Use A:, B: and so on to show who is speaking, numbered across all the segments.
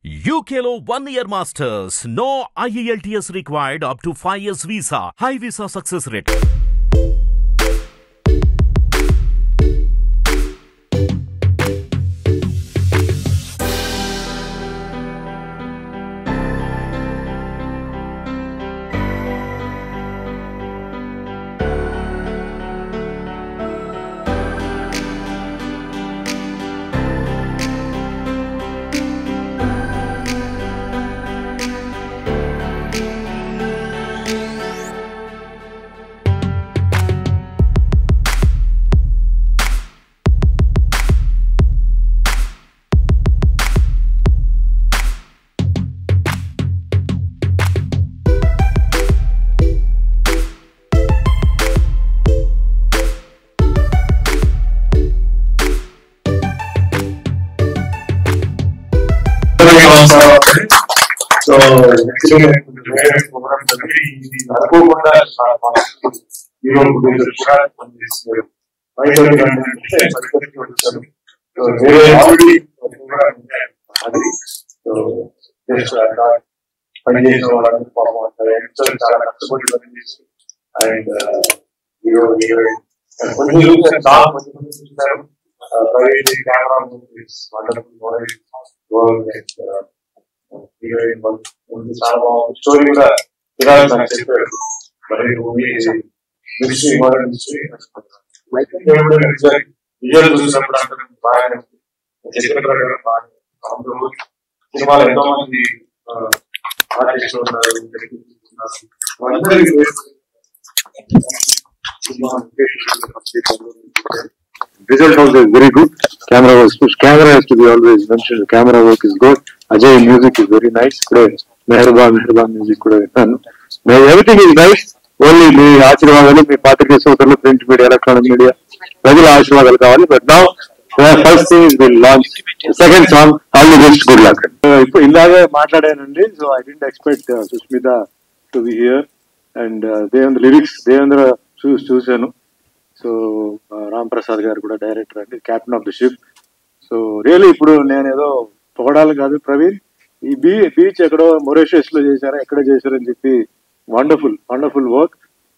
A: UKLO 1 year masters. No IELTS required up to 5 years visa. High visa success rate.
B: So actually program అనుకోకుండా hero producer కూడా పనిచేస్తారు. So వేరే already అది so పనిచేసిన వాళ్ళందరూ పాపం చాలా కష్టపడి పనిచేసి అండ్ హీరో హీరోయిన్ కొన్ని చూసారు, చాలా మంది చూసారు. ప్రైవేట్ కెమెరా వండర్ఫుల్ హీరోయిన్ చాలా బాగుంది. స్టోరీ కూడా విరాజ్ నాకు చెప్పాడు. మరి మిస్టరీ మోడల్ మిస్టరీ విజువల్ చూసినప్పుడు అంటే బాగా చెప్పిన ప్రకారం బాగా సినిమాలో ఎంతో మంది ఆర్టిస్టులు ఉన్నారు.
C: Result also is very good. Camera has to be always mentioned. Camera work is good. Ajay music is very nice. Meherban music kuda vinnanu. Everything is nice. Only మీ ఆశీర్వాదాలు, మీ పాత్రికేయ సోదరులు, ప్రింట్ మీడియా, ఎలక్ట్రానిక్ మీడియా ప్రజల ఆశీర్వాదాలు కావాలి. But now first thing is will launch second song. All the best, good luck. ఇప్పుడు ఇలాగే మాట్లాడానండి. So I didn't expect Sushmita to be here and Devendra lyrics Devendra చూశాను. సో రామ్ ప్రసాద్ గారు కూడా డైరెక్టర్ అండి, captain of the ship. So really ఇప్పుడు నేను ఏదో పొగడాలి కాదు, ప్రవీణ్ ఈ బీచ్ ఎక్కడో మొరేషియస్ లో చేశారా, ఎక్కడ చేశారని చెప్పి వండర్ఫుల్ వర్క్.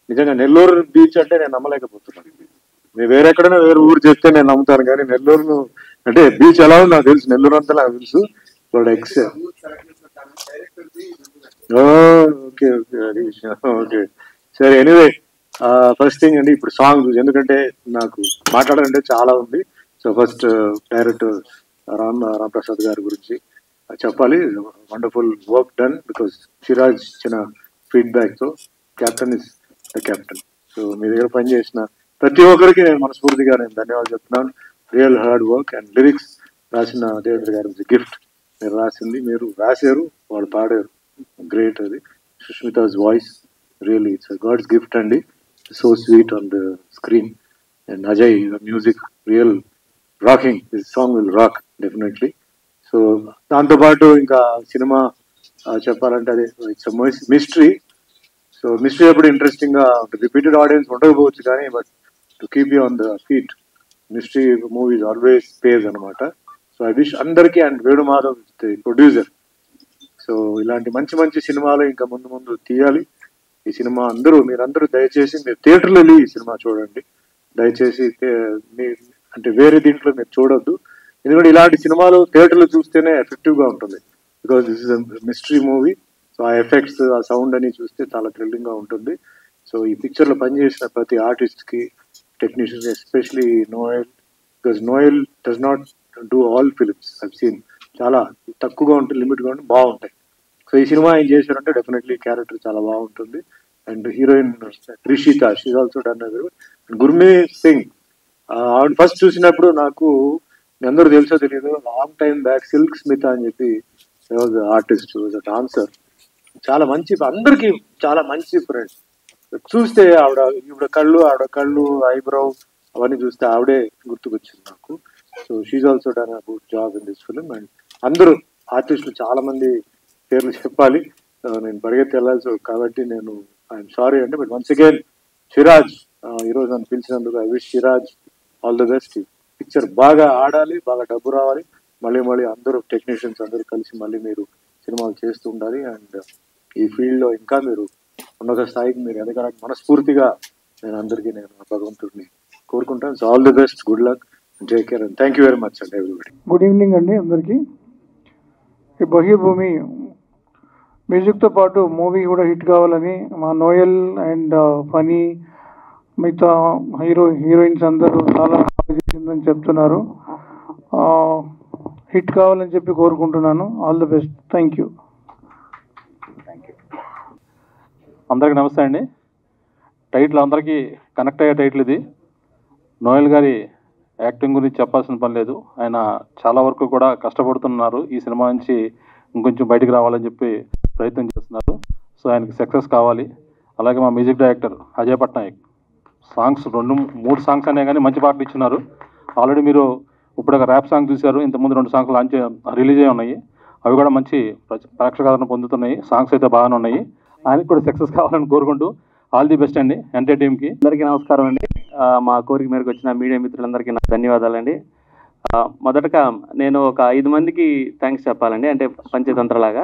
C: నిజంగా నెల్లూరు బీచ్ అంటే నేను నమ్మలేకపోతున్నాను. మీరు వేరెక్కడైనా వేరే ఊరు చెప్తే నేను నమ్ముతాను, కానీ నెల్లూరు అంటే బీచ్ ఎలా ఉంది నాకు తెలుసు, నెల్లూరు అంతా నాకు తెలుసు. ఓకే సరే. ఎనీవే ఫస్ట్ థింగ్ అండి, ఇప్పుడు సాంగ్ ఎందుకంటే నాకు మాట్లాడాలంటే చాలా ఉంది. So first director Ram Prasad గారి గురించి చెప్పాలి. Wonderful work done because Siraj ఇచ్చిన ఫీడ్బ్యాక్ తో captain is the captain. So మీ దగ్గర పనిచేసిన ప్రతి ఒక్కరికి నేను మనస్ఫూర్తిగా ధన్యవాదాలు చెప్తున్నాను. Real hard work and lyrics రాసిన దేవేంద్ర గారి గిఫ్ట్. మీరు రాసింది, మీరు రాశారు, వాళ్ళు పాడారు, గ్రేట్. అది Sushmita's voice really it's god's gift అండి. So sweet on the screen. And Ajay, the music, real rocking. This song will rock definitely. So దాంతో పాటు ఇంకా సినిమా చెప్పాలంటే అదే ఇట్స్ మిస్టరీ. సో మిస్టరీ ఎప్పుడు ఇంట్రెస్టింగ్ గా ఉంటుంది. రిపీటెడ్ ఆడియన్స్ ఉండకపోవచ్చు కానీ but to keep you on the feet, mystery movies always page అనమాట. సో ఐ విష్ అందరికీ and Venu Madhav the producer. So ఇలాంటి మంచి సినిమాలు ఇంకా ముందు తీయాలి. ఈ సినిమా మీరందరూ దయచేసి మీరు థియేటర్లో వెళ్ళి ఈ సినిమా చూడండి దయచేసి. అంటే వేరే దీంట్లో మీరు చూడొద్దు, ఎందుకంటే ఇలాంటి సినిమాలు థియేటర్లో చూస్తేనే ఎఫెక్టివ్ గా ఉంటుంది. Because this is mystery movie. So ఆ ఎఫెక్ట్స్, ఆ సౌండ్ అని చూస్తే చాలా థ్రిల్లింగ్ గా ఉంటుంది. సో ఈ పిక్చర్ లో పనిచేసిన ప్రతి ఆర్టిస్ట్ కి, technician, especially Noel, because Noel does not do all films. I've seen చాలా తక్కువగా ఉంటుంది, లిమిట్ గా ఉంటుంది, బాగుంటాయి. సో ఈ సినిమా ఏం చేశారంటే డెఫినెట్లీ క్యారెక్టర్ చాలా బాగుంటుంది. And heroine Rishitha, she's also done. Gurmeet Singh ఆవిడ ఫస్ట్ చూసినప్పుడు నాకు, మీ అందరూ తెలుసో తెలియదు, long time back Silk Smitha అని చెప్పి ఆర్టిస్ట్, డాన్సర్, చాలా మంచి, అందరికి చాలా మంచి ఫ్రెండ్. చూస్తే ఈవిడ కళ్ళు ఐబ్రో అవన్నీ చూస్తే ఆవిడే గుర్తుకొచ్చింది నాకు. So she's also done a good job in this film. And అందరూ ఆర్టిస్టులు చాలా మంది పేర్లు చెప్పాలి, నేను పరిగెత్తి వెళ్ళాల్సి కాబట్టి నేను ఐఎమ్ సారీ అండి. బట్ వన్స్ అగైన్ సిరాజ్ ఈరోజు నన్ను పిలిచినందుకు I wish Siraj all the best. Picture బాగా ఆడాలి, బాగా డబ్బు రావాలి, మళ్ళీ అందరూ టెక్నీషియన్స్ అందరూ కలిసి మళ్ళీ మీరు సినిమాలు చేస్తూ ఉండాలి. అండ్ ఈ ఫీల్డ్లో ఇంకా మీరు ఉన్నత స్థాయికి మీరు ఎదగాలని మనస్ఫూర్తిగా నేను భగవంతుడిని కోరుకుంటాను. So all the best, good luck, take care and thank you very much అండి ఎవ్రీబడి.
D: గుడ్ ఈవినింగ్ అండి అందరికీ. ఈ బహిర్భూమి మ్యూజిక్తో పాటు మూవీ కూడా హిట్ కావాలని మా నోయల్ అండ్ ఫనీ మిగతా హీరోయిన్స్ అందరూ చాలా బాగా చేసిందని చెప్తున్నారు. హిట్ కావాలని చెప్పి కోరుకుంటున్నాను. All the best. Thank you.
E: అందరికీ నమస్తే అండి. టైటిల్ అందరికీ కనెక్ట్ అయ్యే టైటిల్ ఇది. నోయల్ గారి యాక్టింగ్ గురించి చెప్పాల్సిన పని లేదు. ఆయన చాలా వరకు కూడా కష్టపడుతున్నారు. ఈ సినిమా నుంచి ఇంకొంచెం బయటికి రావాలని చెప్పి ప్రయత్నం చేస్తున్నారు. సో ఆయనకి సక్సెస్ కావాలి. అలాగే మా music director Ajay Patnaik songs 2-3 songs అనే కానీ మంచి పాటలు ఇచ్చినారు. ఆల్రెడీ మీరు ఇప్పుడు ఒక ర్యాప్ సాంగ్ చూశారు. ఇంతకుముందు 2 సాంగ్స్ రిలీజ్ అయ్యి ఉన్నాయి. అవి కూడా మంచి ప్రేక్షకాదరణ పొందుతున్నాయి. సాంగ్స్ అయితే బాగానే ఉన్నాయి. ఆయనకి కూడా సక్సెస్ కావాలని కోరుకుంటూ ఆల్ ది బెస్ట్ అండి ఎంటర్ టీమ్కి.
F: అందరికీ నమస్కారం అండి. మా కోరిక మేరకు వచ్చిన మీడియా మిత్రులందరికీ నాకు ధన్యవాదాలండి. మొదటగా నేను ఒక 5 మందికి థ్యాంక్స్ చెప్పాలండి, అంటే పంచతంత్రలాగా.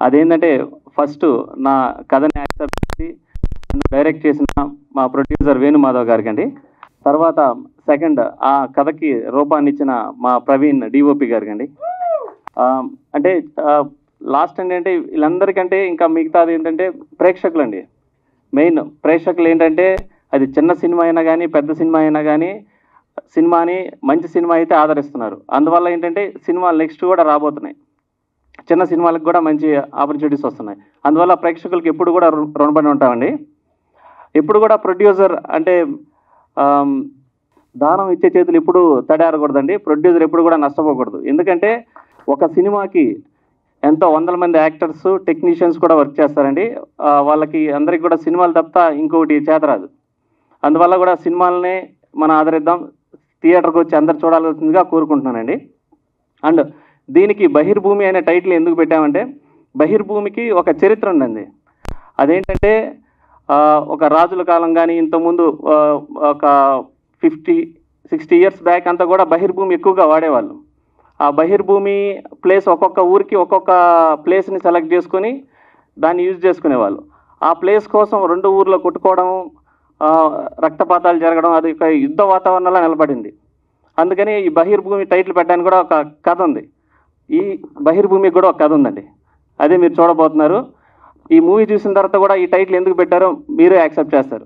F: అదేంటంటే ఫస్ట్ నా కథని యాక్సెప్ట్ చేసి డైరెక్ట్ చేసిన మా ప్రొడ్యూసర్ వేణుమాధవ్ గారికి అండి. తర్వాత సెకండ్ ఆ కథకి రూపాన్ని ఇచ్చిన మా ప్రవీణ్ డిఓపి గారికి అండి. అంటే లాస్ట్ ఏంటంటే వీళ్ళందరికంటే ఇంకా మిగతాది ఏంటంటే ప్రేక్షకులు అండి. మెయిన్ ప్రేక్షకులు ఏంటంటే అది చిన్న సినిమా అయినా కానీ పెద్ద సినిమా అయినా కానీ సినిమాని మంచి సినిమా అయితే ఆదరిస్తున్నారు. అందువల్ల ఏంటంటే సినిమాలు నెక్స్ట్ కూడా రాబోతున్నాయి. చిన్న సినిమాలకు కూడా మంచి ఆపర్చునిటీస్ వస్తున్నాయి. అందువల్ల ప్రేక్షకులకి ఎప్పుడు కూడా రుణపడి ఉంటామండి. ఎప్పుడు కూడా ప్రొడ్యూసర్ అంటే దానం ఇచ్చే చేతులు ఎప్పుడు తడారకూడదండి. ప్రొడ్యూసర్ ఎప్పుడు కూడా నష్టపోకూడదు. ఎందుకంటే ఒక సినిమాకి ఎంతో 100 మంది యాక్టర్స్ టెక్నీషియన్స్ కూడా వర్క్ చేస్తారండి. వాళ్ళకి అందరికి కూడా సినిమాలు తప్ప ఇంకొకటి చేతరాదు. అందువల్ల కూడా సినిమాలనే మనం ఆదరిద్దాం, థియేటర్కి వచ్చి అందరు చూడాల్సిందిగా కోరుకుంటున్నానండి. అండ్ దీనికి బహిర్భూమి అనే టైటిల్ ఎందుకు పెట్టామంటే బహిర్భూమికి ఒక చరిత్ర ఉందండి. అదేంటంటే ఒక రాజుల కాలం కానీ ఇంతకుముందు ఒక 50-60 ఇయర్స్ బ్యాక్ అంతా కూడా బహిర్భూమి ఎక్కువగా వాడేవాళ్ళు. ఆ బహిర్భూమి ప్లేస్ ఒక్కొక్క ఊరికి ఒక్కొక్క ప్లేస్ని సెలెక్ట్ చేసుకొని దాన్ని యూజ్ చేసుకునేవాళ్ళు. ఆ ప్లేస్ కోసం 2 ఊర్లో కొట్టుకోవడం, రక్తపాతాలు జరగడం, అది ఒక యుద్ధ వాతావరణంలో నిలబడింది. అందుకని ఈ బహిర్భూమి టైటిల్ పెట్టడానికి కూడా ఒక కథ ఉంది. ఈ బహిర్భూమికి కూడా ఒక కథ ఉందండి. అదే మీరు చూడబోతున్నారు. ఈ మూవీ చూసిన తర్వాత కూడా ఈ టైటిల్ ఎందుకు పెట్టారో మీరే యాక్సెప్ట్ చేస్తారు.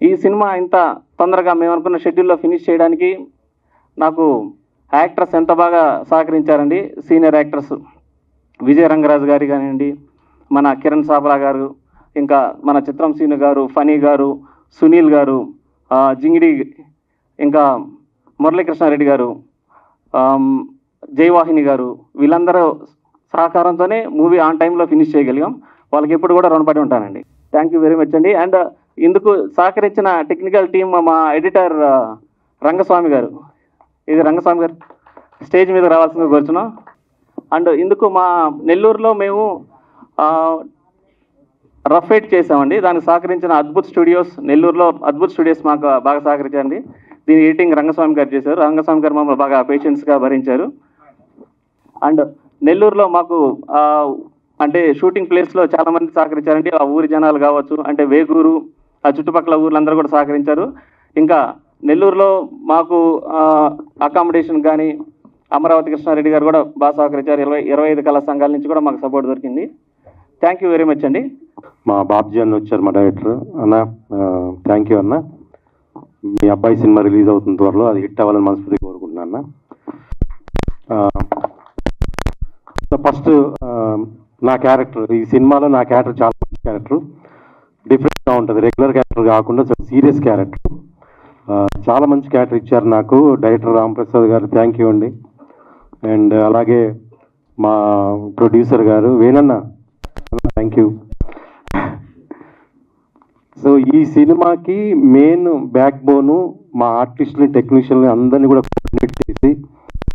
F: ఈ సినిమా ఇంత తొందరగా మేము అనుకున్న షెడ్యూల్లో ఫినిష్ చేయడానికి నాకు యాక్టర్స్ ఎంత బాగా సహకరించారండి. సీనియర్ యాక్టర్స్ విజయ రంగరాజు గారి కానివ్వండి, మన కిరణ్ సాబ్రా గారు, ఇంకా మన చిత్రం సీను గారు, ఫనీ గారు, సునీల్ గారు, జింగిడి, ఇంకా మురళీకృష్ణారెడ్డి గారు, జయవాహిని గారు, వీళ్ళందరూ సహకారంతోనే మూవీ ఆన్ టైంలో ఫినిష్ చేయగలిగాం. వాళ్ళకి ఎప్పుడు కూడా రుణపడి ఉంటానండి. థ్యాంక్ యూ వెరీ మచ్ అండి. అండ్ ఇందుకు సహకరించిన టెక్నికల్ టీమ్ మా ఎడిటర్ రంగస్వామి గారు, ఇది రంగస్వామి గారు స్టేజ్ మీద రావాల్సిందిగా కోరుచున్నాం. అండ్ ఇందుకు మా నెల్లూరులో మేము రఫ్ ఎయిట్ చేసామండి. దానికి సహకరించిన అద్భుత్ స్టూడియోస్, నెల్లూరులో అద్భుత్ స్టూడియోస్ మాకు బాగా సహకరించారండి. దీని ఎడిటింగ్ రంగస్వామి గారు చేశారు. రంగస్వామి గారు మమ్మల్ని బాగా పేషెన్స్గా భరించారు. అండ్ నెల్లూరులో మాకు అంటే షూటింగ్ ప్లేస్లో చాలా మంది సహకరించారండి. ఆ ఊరి జనాలు కావచ్చు, అంటే వేగూరు ఆ చుట్టుపక్కల ఊర్లందరూ కూడా సహకరించారు. ఇంకా నెల్లూరులో మాకు అకామిడేషన్ కానీ అమరావతి కృష్ణారెడ్డి గారు కూడా బాగా సహకరించారు. 25 కళా సంఘాల నుంచి కూడా మాకు సపోర్ట్ దొరికింది. థ్యాంక్ యూ వెరీ మచ్ అండి.
G: మా బాబ్జీ అన్న వచ్చారు, మా డైరెక్టర్ అన్న. థ్యాంక్ యూ అన్న. మీ అబ్బాయి సినిమా రిలీజ్ అవుతుంది త్వరలో, అది హిట్ అవ్వాలని మనస్ఫూర్తిగా కోరుకుంటున్నాను అన్న. ఫస్ట్ నా క్యారెక్టర్, ఈ సినిమాలో నా క్యారెక్టర్ చాలా మంచి క్యారెక్టర్, డిఫరెంట్గా ఉంటుంది. రెగ్యులర్ క్యారెక్టర్ కాకుండా సీరియస్ క్యారెక్టర్. చాలా మంచి క్యారెక్టర్ ఇచ్చారు నాకు డైరెక్టర్ రాంప్రసాద్ గారు. థ్యాంక్ యూ అండి. అండ్ అలాగే మా ప్రొడ్యూసర్ గారు వేణన్న, థ్యాంక్ యూ. సో ఈ సినిమాకి మెయిన్ బ్యాక్ బోను మా ఆర్టిస్టులని, టెక్నీషియన్ని అందరినీ కూడా కోఆర్డినేట్ చేసి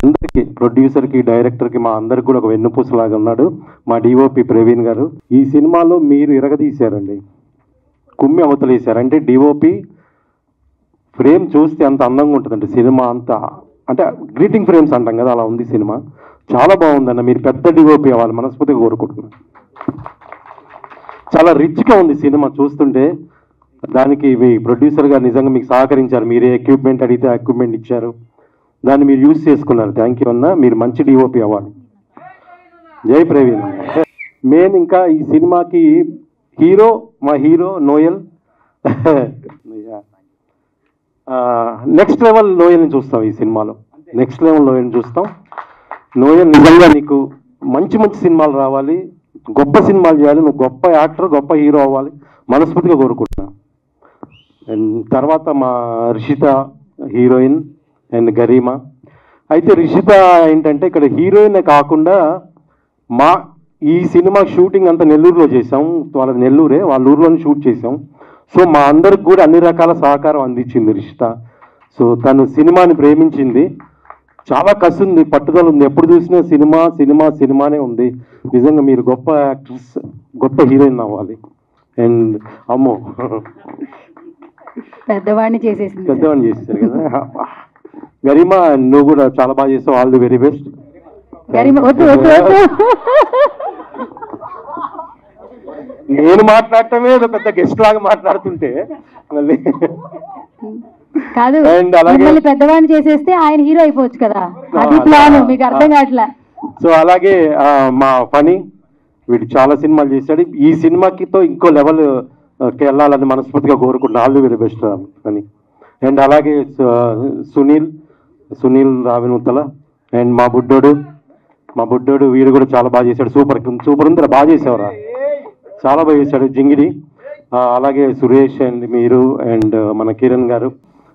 G: అందరికీ, ప్రొడ్యూసర్కి, డైరెక్టర్కి, మా అందరికి కూడా ఒక వెన్నుపూసలాగా ఉన్నాడు మా డిఓపి ప్రవీణ్ గారు. ఈ సినిమాలో మీరు ఇరగదీశారండి, కుమ్మి అవతలేశారు. అంటే డిఓపి ఫ్రేమ్ చూస్తే అంత అందంగా ఉంటుందండి సినిమా అంతా. అంటే గ్రీటింగ్ ఫ్రేమ్స్ అంటాం కదా, అలా ఉంది సినిమా. చాలా బాగుందన్న, మీరు పెద్ద డిఓపి అవ్వాలి మనస్ఫూర్తిగా కోరుకుంటున్నాను. చాలా రిచ్గా ఉంది సినిమా చూస్తుంటే. దానికి మీ ప్రొడ్యూసర్ గారు నిజంగా మీకు సహకరించారు. మీరే ఎక్విప్మెంట్ అడిగితే ఎక్విప్మెంట్ ఇచ్చారు, దాన్ని మీరు యూజ్ చేసుకున్నారు. థ్యాంక్ యూ అన్న, మీరు మంచి డిఓపి అవ్వాలి. జై ప్రవీణ్. మెయిన్ ఇంకా ఈ సినిమాకి హీరో, మా హీరో నోయల్. నెక్స్ట్ లెవెల్ నోయల్ని చూస్తాం ఈ సినిమాలో, నెక్స్ట్ లెవెల్ నోయల్ని చూస్తాం. నోయల్ నిజంగా నీకు మంచి మంచి సినిమాలు రావాలి, గొప్ప సినిమాలు చేయాలి, నువ్వు గొప్ప యాక్టర్, గొప్ప హీరో అవ్వాలి మనస్ఫూర్తిగా కోరుకుంటున్నా. అండ్ తర్వాత మా రిషిత హీరోయిన్ అండ్ గరీమా. అయితే రిషిత ఏంటంటే ఇక్కడ హీరోయిన్ కాకుండా మా ఈ సినిమా షూటింగ్ అంతా నెల్లూరులో చేసాం, వాళ్ళది నెల్లూరే, వాళ్ళ ఊర్లోనే షూట్ చేసాం. సో మా అందరికి కూడా అన్ని రకాల సహకారం అందించింది రిషిత. సో తను సినిమాని ప్రేమించింది, చాలా కసి ఉంది, పట్టుదల ఉంది, ఎప్పుడు చూసినా సినిమా సినిమా సినిమానే ఉంది. నిజంగా మీరు గొప్ప యాక్ట్రెస్, గొప్ప హీరోయిన్ అవ్వాలి. అండ్ అమ్మో
H: పెద్దవాడిని చేసేసారు
G: కదా గరిమా, నువ్వు కూడా చాలా బాగా చేస్తావు. All the very best. నేను మాట్లాడటమే పెద్ద గెస్ట్ లాగా మాట్లాడుతుంటే మళ్ళీ
H: కాదు, మిమ్మల్ని పెద్దవాడిని చేసేస్తే ఆయన హీరో అయిపోవచ్చు కదా, అది ప్లాన్, మీకు అర్థం కావట్లే.
G: సో అలాగే మా ఫనీ, వీడు చాలా సినిమాలు చేశాడు. ఈ సినిమాకితో ఇంకో లెవెల్ వెళ్ళాలని మనస్ఫూర్తిగా కోరుకుంటున్నా. All the very best Phani. And అలాగే సునీల్ రావినూతల. అండ్ మా బుడ్డోడు వీడు కూడా చాలా బాగా చేశాడు. సూపర్ ఉంది, బాగా చేసేవారా, చాలా బాగా చేశాడు. జింగిడి. అలాగే సురేష్ అండ్ మీరు అండ్ మన కిరణ్ గారు.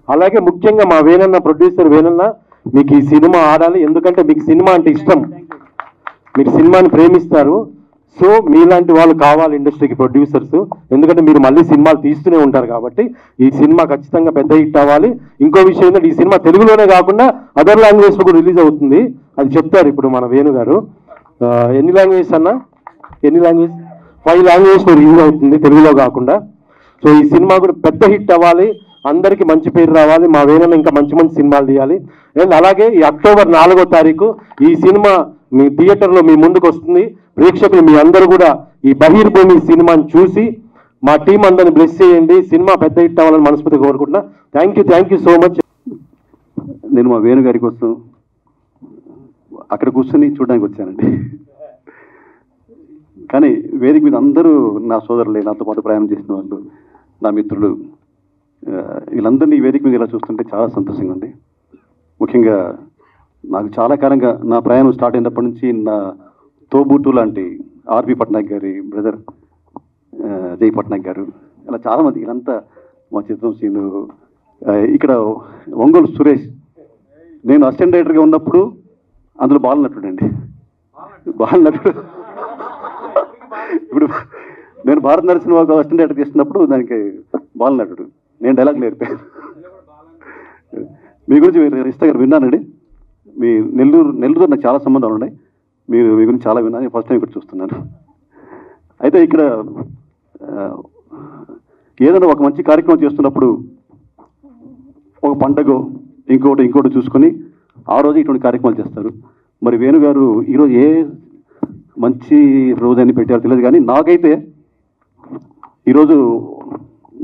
G: అలాగే ముఖ్యంగా మా వేణన్న, ప్రొడ్యూసర్ వేణన్న, మీకు ఈ సినిమా ఆడాలి, ఎందుకంటే మీకు సినిమా అంటే ఇష్టం, మీరు సినిమాని ప్రేమిస్తారు. సో మీలాంటి వాళ్ళు కావాలి ఇండస్ట్రీకి ప్రొడ్యూసర్స్, ఎందుకంటే మీరు మళ్ళీ సినిమాలు తీస్తూనే ఉంటారు కాబట్టి ఈ సినిమా ఖచ్చితంగా పెద్ద హిట్ అవ్వాలి. ఇంకో విషయం ఏంటంటే ఈ సినిమా తెలుగులోనే కాకుండా అదర్ లాంగ్వేజ్లో కూడా రిలీజ్ అవుతుంది, అది చెప్తారు ఇప్పుడు మన వేణు గారు. ఎన్ని లాంగ్వేజెస్ అన్నా? 5 లాంగ్వేజ్లో రిలీజ్ అవుతుంది తెలుగులో కాకుండా. సో ఈ సినిమా కూడా పెద్ద హిట్ అవ్వాలి, అందరికీ మంచి పేరు రావాలి, మా వేణన్న ఇంకా మంచి మంచి సినిమాలు తీయాలి. అండ్ అలాగే ఈ అక్టోబర్ 4వ తారీఖు ఈ సినిమా మీ థియేటర్లో మీ ముందుకు వస్తుంది. ప్రేక్షకులు మీ అందరూ కూడా ఈ బహిర్భూమి సినిమాని చూసి మా టీం అందరిని బ్లెస్ చేయండి, సినిమా పెద్ద హిట్ అవ్వాలని మనస్ఫూర్తిగా కోరుకుంటున్నా. Thank you so much.
I: నేను మా వేణు గారి కోసం అక్కడ కూర్చొని చూడడానికి వచ్చానండి. కానీ వేదిక మీద అందరూ నా సోదరులే, నాతో పాటు ప్రయాణం చేసిన వాళ్ళు, నా మిత్రులు, వీళ్ళందరినీ వేదిక మీద ఇలా చూస్తుంటే చాలా సంతోషంగా ఉంది. ముఖ్యంగా నాకు చాలా కాలంగా నా ప్రయాణం స్టార్ట్ అయినప్పటి నుంచి నా తోబూటు లాంటి ఆర్పి పట్నాయక్ గారి బ్రదర్ జై పట్నాయక్ గారు, ఇలా చాలామంది, వీళ్ళంతా మా చిత్రం సీను, ఇక్కడ ఒంగోలు సురేష్, నేను అసిస్టెంట్ డైరెక్టర్గా ఉన్నప్పుడు అందులో బాలనటుడు అండి, బాలనటుడు. ఇప్పుడు నేను భారత నరసింహ అసిస్టెంట్ డైరెక్టర్ చేస్తున్నప్పుడు దానికి బాలనటుడు, నేను డైలాగ్ నేర్పాను. మీ గురించి రిస్తా గారు విన్నానండి, మీ నెల్లూరు నాకు చాలా సంబంధాలు ఉన్నాయి, మీ గురించి చాలా విన్నాను, ఫస్ట్ టైం ఇక్కడ చూస్తున్నాను. అయితే ఇక్కడ ఏదైనా ఒక మంచి కార్యక్రమం చేస్తున్నప్పుడు ఒక పండగ ఇంకోటి చూసుకొని ఆ రోజు ఇటువంటి కార్యక్రమాలు చేస్తారు. మరి వేణుగారు ఈరోజు ఏ మంచి రోజని పెట్టారో తెలియదు, కానీ నాకైతే ఈరోజు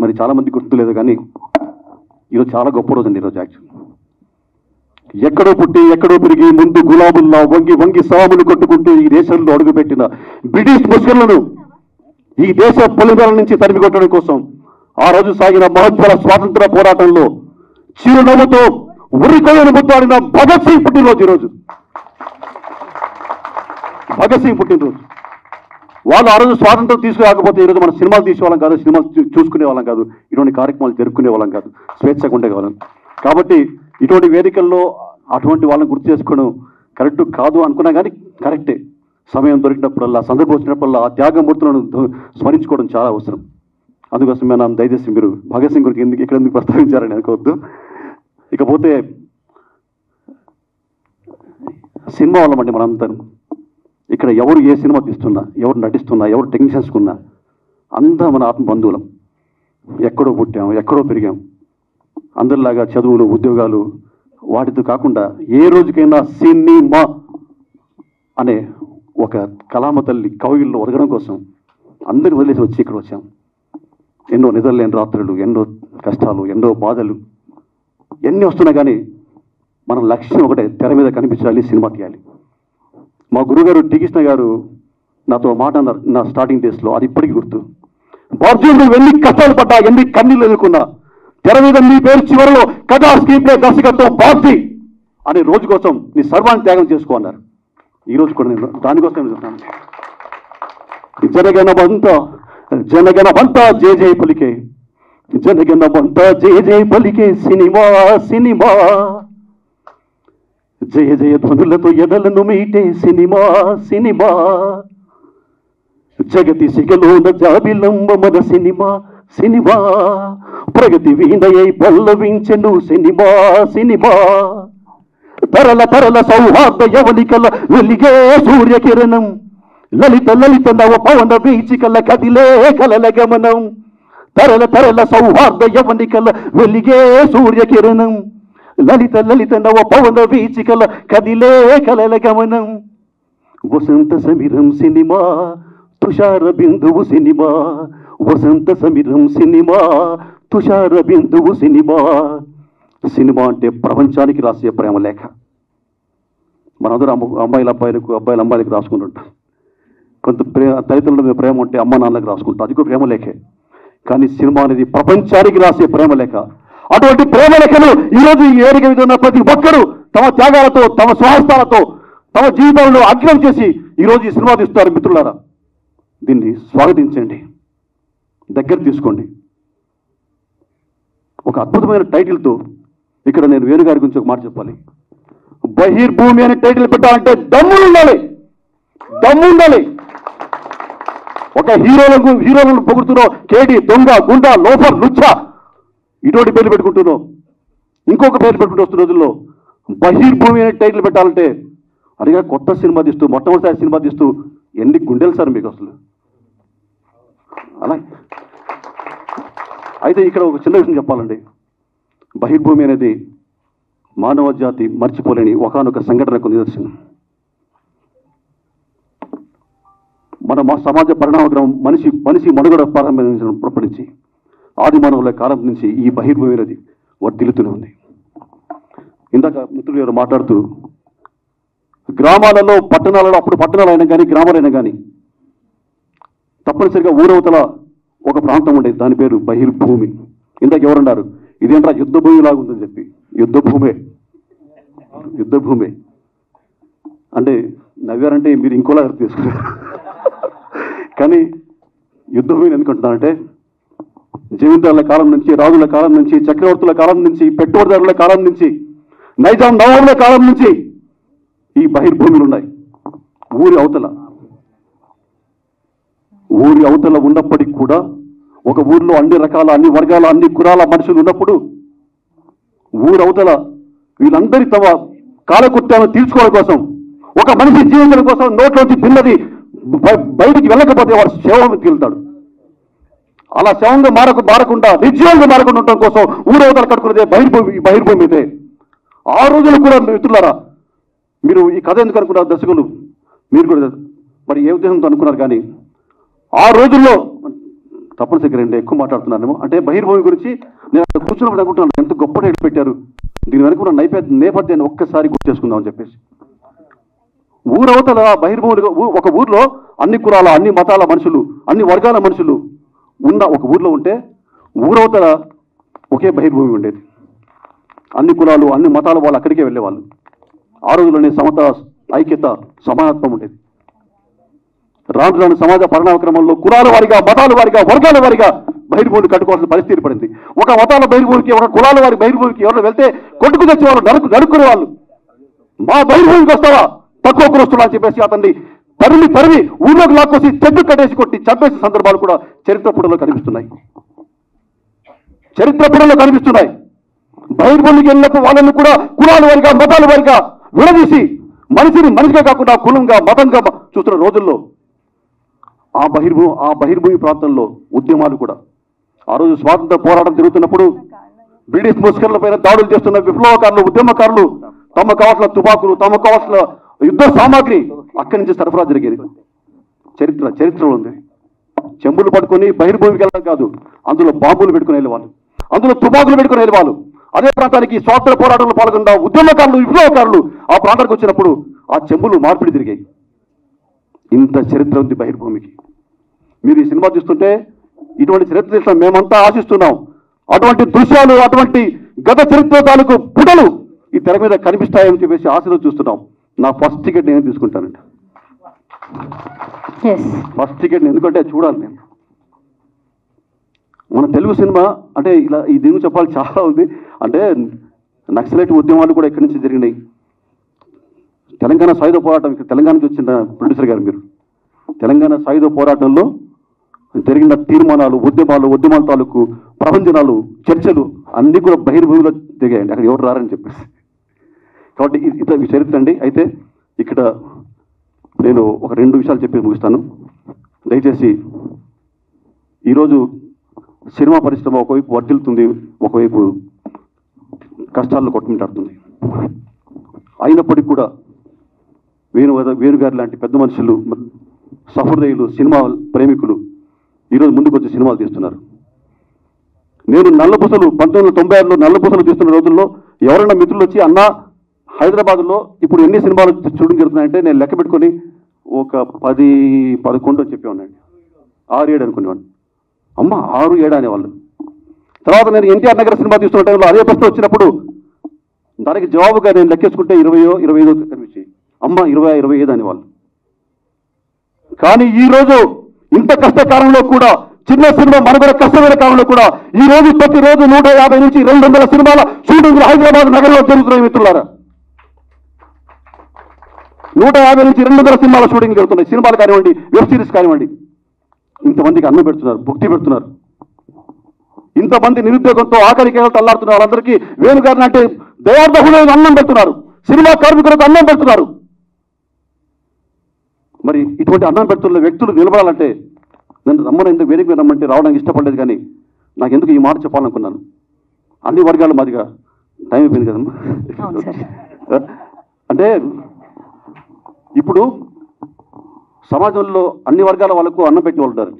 I: మరి చాలామంది గుర్తులేదు, కానీ ఈరోజు చాలా గొప్ప రోజు అండి. ఈరోజు యాక్చువల్ ఎక్కడో పుట్టి ఎక్కడో పెరిగి ముందు గులాబుల్లా వంగి సాములు కొట్టుకుంటూ ఈ దేశంలో అడుగుపెట్టిన బ్రిటిష్ ముస్లింలను ఈ దేశ పొలిమేర నుంచి తరిమి కొట్టడం కోసం ఆ రోజు సాగిన మహోజ్వల స్వాతంత్ర పోరాటంలో చిరునవ్వుతో ఉరికొయ్యను ముద్దాడిన భగత్ సింగ్ పుట్టినరోజు ఈరోజు. భగత్ సింగ్ పుట్టినరోజు. వాళ్ళు ఆ రోజు స్వాతంత్రం తీసుకురాకపోతే ఈరోజు మనం సినిమాలు తీసేవాళ్ళం కాదు, సినిమాలు చూసుకునే వాళ్ళం కాదు, ఇటువంటి కార్యక్రమాలు జరుపుకునే వాళ్ళం కాదు, స్వేచ్ఛగా ఉండేవాళ్ళం. కాబట్టి ఇటువంటి వేదికల్లో అటువంటి వాళ్ళని గుర్తు చేసుకోవడం కరెక్ట్ కాదు అనుకున్నా, కానీ కరెక్టే. సమయం దొరికినప్పుడల్లా, సందర్భం వచ్చినప్పుడల్లా ఆ త్యాగమూర్తులను స్మరించుకోవడం చాలా అవసరం. అందుకోసం మేము దయచేసి మీరు భగత్ సింగ్ గురించి ఎందుకు ప్రస్తావించారని అనుకోవద్దు. ఇకపోతే సినిమా వాళ్ళమండి మనందరం. ఇక్కడ ఎవరు ఏ సినిమా తీస్తున్నా, ఎవరు నటిస్తున్నా, ఎవరు టెక్నీషియన్స్ ఉన్నా అంతా మన ఆత్మ బంధువులం. ఎక్కడో పుట్టాం, ఎక్కడో పెరిగాం. అందరిలాగా చదువులు, ఉద్యోగాలు వాటితో కాకుండా ఏ రోజుకైనా సినిమా అనే ఒక కళామ తల్లి కవిల్లో ఒదగడం కోసం అందరిని వదిలేసి వచ్చి ఇక్కడ వచ్చాం. ఎన్నో నిద్రలేని రాత్రులు, ఎన్నో కష్టాలు, ఎన్నో బాధలు ఎన్ని వస్తున్నా కానీ మన లక్ష్యం ఒకటే, తెర మీద కనిపించాలి, సినిమా తీయాలి. మా గురుగారు టి కృష్ణ గారు నాతో మాట అన్నారు నా స్టార్టింగ్ డేస్లో, అది ఇప్పటికీ గుర్తు. బార్జీ నువ్వు ఎన్ని కష్టాలు పడ్డా, ఎన్ని కన్నీళ్ళు ఎదుర్కొన్నా, తెర మీద నీ పేరు చివరిలో కథా స్క్రీన్ ప్లే దర్శకత్వం బార్జీ అనే రోజు కోసం నీ సర్వాన్ని త్యాగం చేసుకో అన్నారు. ఈ రోజు కూడా నేను దానికోసం చూస్తున్నాను. జనగణమంతా జయ జయ పలికే, జనగణమంతా జయ జయ పలికే సినిమా సినిమా, జయ జయ ధ్వనులతో ఎదలను మీటే సినిమా సినిమా, జగతి సిగలోన జాబిలంబ మన సినిమా సినిమా, ప్రగతి వీణయై పల్లవించెను సినిమా సినిమా, తరల తరల సౌహార్ద యవనికల వెలిగే సూర్యకిరణం, లలిత లలిత నవ పవన వీచికల కదిలే కలల గమనం, తరల తరల సౌహార్ద యవనికల వెలిగే సూర్యకిరణం, లలిత లలిత నవ పవన వీచికల కదిలే కలల గమనం, వసంత సమిరం సినిమా తుషార బిందువు సినిమా, వసంత సమిరం సినిమా తుషార బిందువు సినిమా. సినిమా అంటే ప్రపంచానికి రాసే ప్రేమ లేఖ. మనందరూ అమ్మాయిల అబ్బాయిలకు, అబ్బాయిల అమ్మాయిలకు రాసుకుంటుంటాం. కొంత తల్లిదండ్రుల మీద ప్రేమ ఉంటే అమ్మ నాన్నలకు రాసుకుంటాం, అది కూడా ప్రేమ లేఖే. కానీ సినిమా అనేది ప్రపంచానికి రాసే ప్రేమ లేఖ. అటువంటి ప్రేమ లేఖను ఈరోజు ఈ వేదిక మీద ఉన్న ప్రతి ఒక్కరూ తమ త్యాగాలతో, తమ స్వాస్థాలతో, తమ జీవితంలో అగ్నం చేసి ఈరోజు ఈ సినిమా తీస్తారు. మిత్రులారా, దీన్ని స్వాగతించండి, దగ్గర తీసుకోండి. ఒక అద్భుతమైన టైటిల్తో ఇక్కడ నేను వేణుగారి గురించి ఒక మాట చెప్పాలి. బహిర్భూమి అనే టైటిల్ పెట్టాలంటే దమ్ము ఉండాలి, దమ్ము ఉండాలి. ఒక హీరోలను పొగుడుతున్నావు, కేడి, దొంగ, గుండా, లోఫర్, లుచ్చ, ఇటువంటి పేర్లు పెట్టుకుంటున్నావు, ఇంకొక పేరు పెట్టుకుంటూ వస్తున్న రోజుల్లో బహిర్భూమి అనే టైటిల్ పెట్టాలంటే అడిగా కొత్త సినిమా తీస్తూ, మొట్టమొదటిసారి సినిమా తీస్తూ ఎన్ని గుండెలు సార్ మీకు అసలు. అలా అయితే ఇక్కడ ఒక చిన్న విషయం చెప్పాలండి. బహిర్భూమి అనేది మానవ జాతి మర్చిపోలేని ఒకానొక సంఘటనకు నిదర్శనం. మన సమాజ పరిణామక్రమం మనిషి మనుగడ ప్రారంభించినప్పటి నుంచి, ఆది మానవుల కాలం నుంచి ఈ బహిర్భూమి అనేది వర్ధిల్లుతూనే ఉంది. ఇందాక మిత్రులు గారు మాట్లాడుతూ గ్రామాలలో, పట్టణాలలో, అప్పుడు పట్టణాలు అయినా కానీ గ్రామాలైనా కానీ తప్పనిసరిగా ఊరవతల ఒక ప్రాంతం ఉండేది, దాని పేరు బహిర్భూమి. ఇందాక ఎవరన్నారు ఇదేంట్రా యుద్ధ భూమి లాగా ఉందని చెప్పి. యుద్ధ భూమే అంటే నవ్వారంటే మీరు ఇంకోలా తీసుకున్నారు. కానీ యుద్ధ భూమిని ఎందుకంటున్నారంటే జమీందారుల కాలం నుంచి, రాజుల కాలం నుంచి, చక్రవర్తుల కాలం నుంచి, పెట్టుబడిదారుల కాలం నుంచి, నైజాం నవాబుల కాలం నుంచి ఈ బహిర్భూములు ఉన్నాయి. ఊరి అవతల ఉన్నప్పటికీ కూడా ఒక ఊరిలో అన్ని రకాల, అన్ని వర్గాల, అన్ని కులాల మనుషులు ఉన్నప్పుడు ఊరి అవతల వీళ్ళందరి తమ కాలకృత్యాలను తీర్చుకోవడం కోసం, ఒక మనిషి జీవించడం కోసం నోట్లోంచి పిల్లది బయటికి వెళ్ళకపోతే వాడు శవంకి వెళ్తాడు. అలా శవంగా మారకుండా నిర్జీవంగా మారకుండా ఉండడం కోసం ఊరవతల కట్టుకునేదే బహిర్భూమి ఇదే. ఆ రోజులు కూడా మిత్రులారా, మీరు ఈ కథ ఎందుకు అనుకున్నారు దర్శకులు, మీరు కూడా మరి ఏ ఉద్దేశంతో అనుకున్నారు. కానీ ఆ రోజుల్లో తప్పనిసరిగా ఎక్కువ మాట్లాడుతున్నాను అంటే బహిర్భూమి గురించి నేను కూర్చున్నప్పుడు అనుకుంటున్నాను, ఎంత గొప్ప టైటిల్ పెట్టారు, దీని వెనుక ఉన్న నేపథ్యాన్ని ఒక్కసారి గుర్తు చేసుకుందామని చెప్పేసి. ఊరవతల బహిర్భూమి, ఒక ఊర్లో అన్ని కులాల, అన్ని మతాల మనుషులు, అన్ని వర్గాల మనుషులు ఉన్న ఒక ఊర్లో ఉంటే ఊరవతల ఒకే బహిర్భూమి ఉండేది. అన్ని కులాలు, అన్ని మతాల వాళ్ళు అక్కడికే వెళ్ళేవాళ్ళు. ఆ రోజుల్లోనే సమత, ఐక్యత, సమానత్వం ఉండేది. రాను సమాజ పరిణామక్రమంలో కులాల వారిగా, మతాల వారిగా, వర్గాల వారిగా బహిర్భూమిని కట్టుకోవాల్సిన పరిస్థితి ఏర్పడింది. ఒక మతాల బహిర్భూమికి, ఒక కులాల వారి బహిర్భూమికి ఎవరైనా వెళ్తే కొట్టుకు తెచ్చేవాళ్ళు, నరుకునే వాళ్ళు. మా బహిర్భూమికి వస్తావా, తక్కువ కురుస్తున్నా అని చెప్పేసి అతన్ని తరిమి ఊళ్ళోకి లాక్కొచ్చి చెట్టు కట్టేసి కొట్టి చంపేసే సందర్భాలు కూడా చరిత్ర పుటలో కనిపిస్తున్నాయి. బహిర్భూమికి వెళ్ళినప్పుడు వాళ్ళని కూడా కులాల వారిగా, మతాల వారిగా విడదీసి మనిషిని మనిషిగా కాకుండా కులంగా, మతంగా చూస్తున్న రోజుల్లో ఆ బహిర్భూమి ప్రాంతంలో ఉద్యమాలు కూడా, ఆ రోజు స్వాతంత్ర పోరాటం జరుగుతున్నప్పుడు బ్రిటిష్ ముస్కర్ల పైన దాడులు చేస్తున్న విప్లవకారులు, ఉద్యమకారులు తమకు కావాల్సిన తుపాకులు, తమకు కావాల్సిన యుద్ధ సామాగ్రి అక్కడి నుంచి సరఫరా జరిగేది. చరిత్రలో ఉంది. చెంబులు పట్టుకొని బహిర్భూమికి వెళ్ళడం కాదు, అందులో బాంబులు పెట్టుకుని వెళ్ళేవాళ్ళు, అందులో తుపాకులు పెట్టుకుని వెళ్ళేవాళ్ళు. అదే ప్రాంతానికి స్వాతంత్ర పోరాటంలో పాల్గొన్న ఉద్యమకారులు, విప్లవకారులు ఆ ప్రాంతానికి వచ్చినప్పుడు ఆ చెంబులు మార్పిడి జరిగాయి. ఇంత చరిత్ర ఉంది బహిర్భూమికి. మీరు ఈ సినిమా చూస్తుంటే ఇటువంటి చరిత్ర తెలిసిన మేమంతా ఆశిస్తున్నాం. అటువంటి దృశ్యాలు, అటువంటి గత చరిత్ర తాలూకు పుటలు ఈ తెర మీద కనిపిస్తాయని చెప్పేసి ఆశలో చూస్తున్నాం. నా ఫస్ట్ టికెట్ నేను తీసుకుంటానండి. ఫస్ట్ టికెట్ ఎందుకంటే చూడాలి నేను. మన తెలుగు సినిమా అంటే ఇలా ఈ దీని చెప్పాలి చాలా ఉంది. అంటే నక్సలైట్ ఉద్యమాలు కూడా ఇక్కడి నుంచి జరిగినాయి. తెలంగాణ సాయుధ పోరాటం, ఇక్కడ తెలంగాణ నుంచి వచ్చిన ప్రొడ్యూసర్ గారు మీరు, తెలంగాణ సాయుధ పోరాటంలో జరిగిన తీర్మానాలు, ఉద్యమాల తాలూకు ప్రపంచనాలు, చర్చలు అన్నీ కూడా బహిర్భూమిలో దిగాయండి. అక్కడ ఎవరు రారని చెప్పేసి. కాబట్టి ఇది చరిత్ర అండి. అయితే ఇక్కడ నేను ఒక 2 విషయాలు చెప్పి ముగిస్తాను. దయచేసి ఈరోజు సినిమా పరిశ్రమ ఒకవైపు వర్ధిల్లుతుంది, ఒకవైపు కష్టాలను కొట్టుమిట్టాడుతుంది. అయినప్పటికీ కూడా వేణుగారు లాంటి పెద్ద మనుషులు, సహృదయులు, సినిమా ప్రేమికులు ఈరోజు ముందుకు వచ్చి సినిమాలు తీస్తున్నారు. నేను నల్లపూసలు 1996లో నల్లపూసలు తీస్తున్న రోజుల్లో ఎవరైనా మిత్రులు వచ్చి అన్న హైదరాబాద్లో ఇప్పుడు ఎన్ని సినిమాలు చూడడం జరుగుతున్నాయంటే నేను లెక్క పెట్టుకొని ఒక 10-11 అని చెప్పేవాడిని. 6-7 అనుకునేవాడిని. అమ్మ 6-7 అనేవాళ్ళు. తర్వాత నేను ఎన్టీఆర్ నగర్ సినిమా తీస్తున్న టైంలో అదే ప్రశ్న వచ్చినప్పుడు దానికి జవాబుగా నేను లెక్కేసుకుంటే 20-25 కనిపించి అమ్మ 20-25 అనేవాళ్ళు. కానీ ఈరోజు ఇంత కష్టకాలంలో కూడా, చిన్న సినిమా మనుగడ కష్టమైన కాలంలో కూడా ఈరోజు ప్రతిరోజు 150 నుంచి 200 సినిమాల షూటింగ్లు హైదరాబాద్ నగరంలో జరుగుతున్నాయి మిత్రులారా. 150 నుంచి 200 సినిమాల షూటింగ్ జరుగుతున్నాయి. సినిమాలు కానివ్వండి, వెబ్ సిరీస్ కానివ్వండి. ఇంతమందికి అన్నం పెడుతున్నారు, భుక్తి పెడుతున్నారు. ఇంతమంది నిరుద్యోగంతో ఆఖరి కేవలం తల్లాడుతున్న వాళ్ళందరికీ వేణుగారిని అంటే దయార్థహులైన అన్నం పెడుతున్నారు. సినిమా కార్మికులకు అన్నం పెడుతున్నారు. మరి ఇటువంటి అన్నం పెడుతున్న వ్యక్తులు నిలబడాలంటే నన్ను ఎందుకు వేదిక మీద రమ్మంటే రావడానికి ఇష్టపడలేదు. కానీ నాకు ఎందుకు ఈ మాట చెప్పాలనుకున్నాను. అన్ని వర్గాల మాదిగా టైం అయిపోయింది కదమ్మా. అంటే ఇప్పుడు సమాజంలో అన్ని వర్గాల వాళ్ళకు అన్నం పెట్టిన వాళ్ళు ఉంటారు.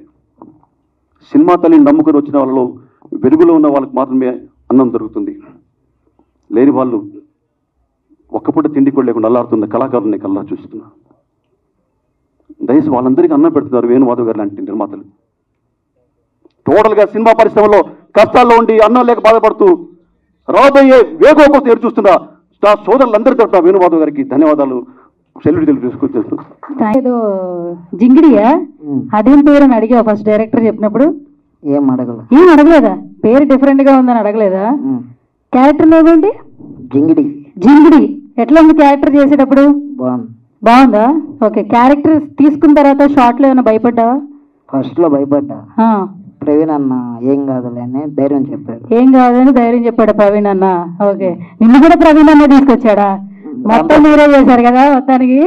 I: సినిమా తల్లిని నమ్ముకొని వచ్చిన వాళ్ళలో వెలుగులో ఉన్న వాళ్ళకి మాత్రమే అన్నం దొరుకుతుంది. లేని వాళ్ళు ఒక్కపూట తిండి కూడా లేకుండా అల్లాడుతున్న కళాకారులని కల్లా చూస్తున్నారు. దయచేసి వాళ్ళందరికీ అన్నం పెడుతున్నారు వేణుమాధవ్ గారు లాంటి నిర్మాతలు. టోటల్గా సినిమా పరిశ్రమలో కష్టాల్లో ఉండి అన్నం లేక బాధపడుతూ రాబోయే వేగం కోసం ఎదురు చూస్తున్న నా సోదరులందరి తరఫున వేణుమాధవ్ గారికి ధన్యవాదాలు, సెల్యూట్ తెలుసుకొచ్చేస్తూ.
H: జింగిడియా అదేం పేరు అని అడిగా ఫస్ట్ డైరెక్టర్ చెప్పినప్పుడు? ఏం అడగలేదా? పేరు డిఫరెంట్ గా ఉందని అడగలేదా? క్యారెక్టర్ నేమ్ ఏంటి? జింగిడి. ఎట్లా ఉంది క్యారెక్టర్ చేసేటప్పుడు? బాగుందా? ఓకే. క్యారెక్టర్ తీసుకున్న తర్వాత షార్ట్ లో ఏమైనా భయపడ్డావా?
J: ఫస్ట్ లో భయపడ్డా. ప్రవీణ్ అన్న ఏం కాదులే అని ధైర్యం చెప్పాడు.
H: ఏం కాదని ధైర్యం చెప్పాడు ప్రవీణ్ అన్న. ఓకే. నిన్ను కూడా ప్రవీణ్ అన్న తీసుకొచ్చాడా? మొత్తం మీరే చేశారు కదా మొత్తానికి.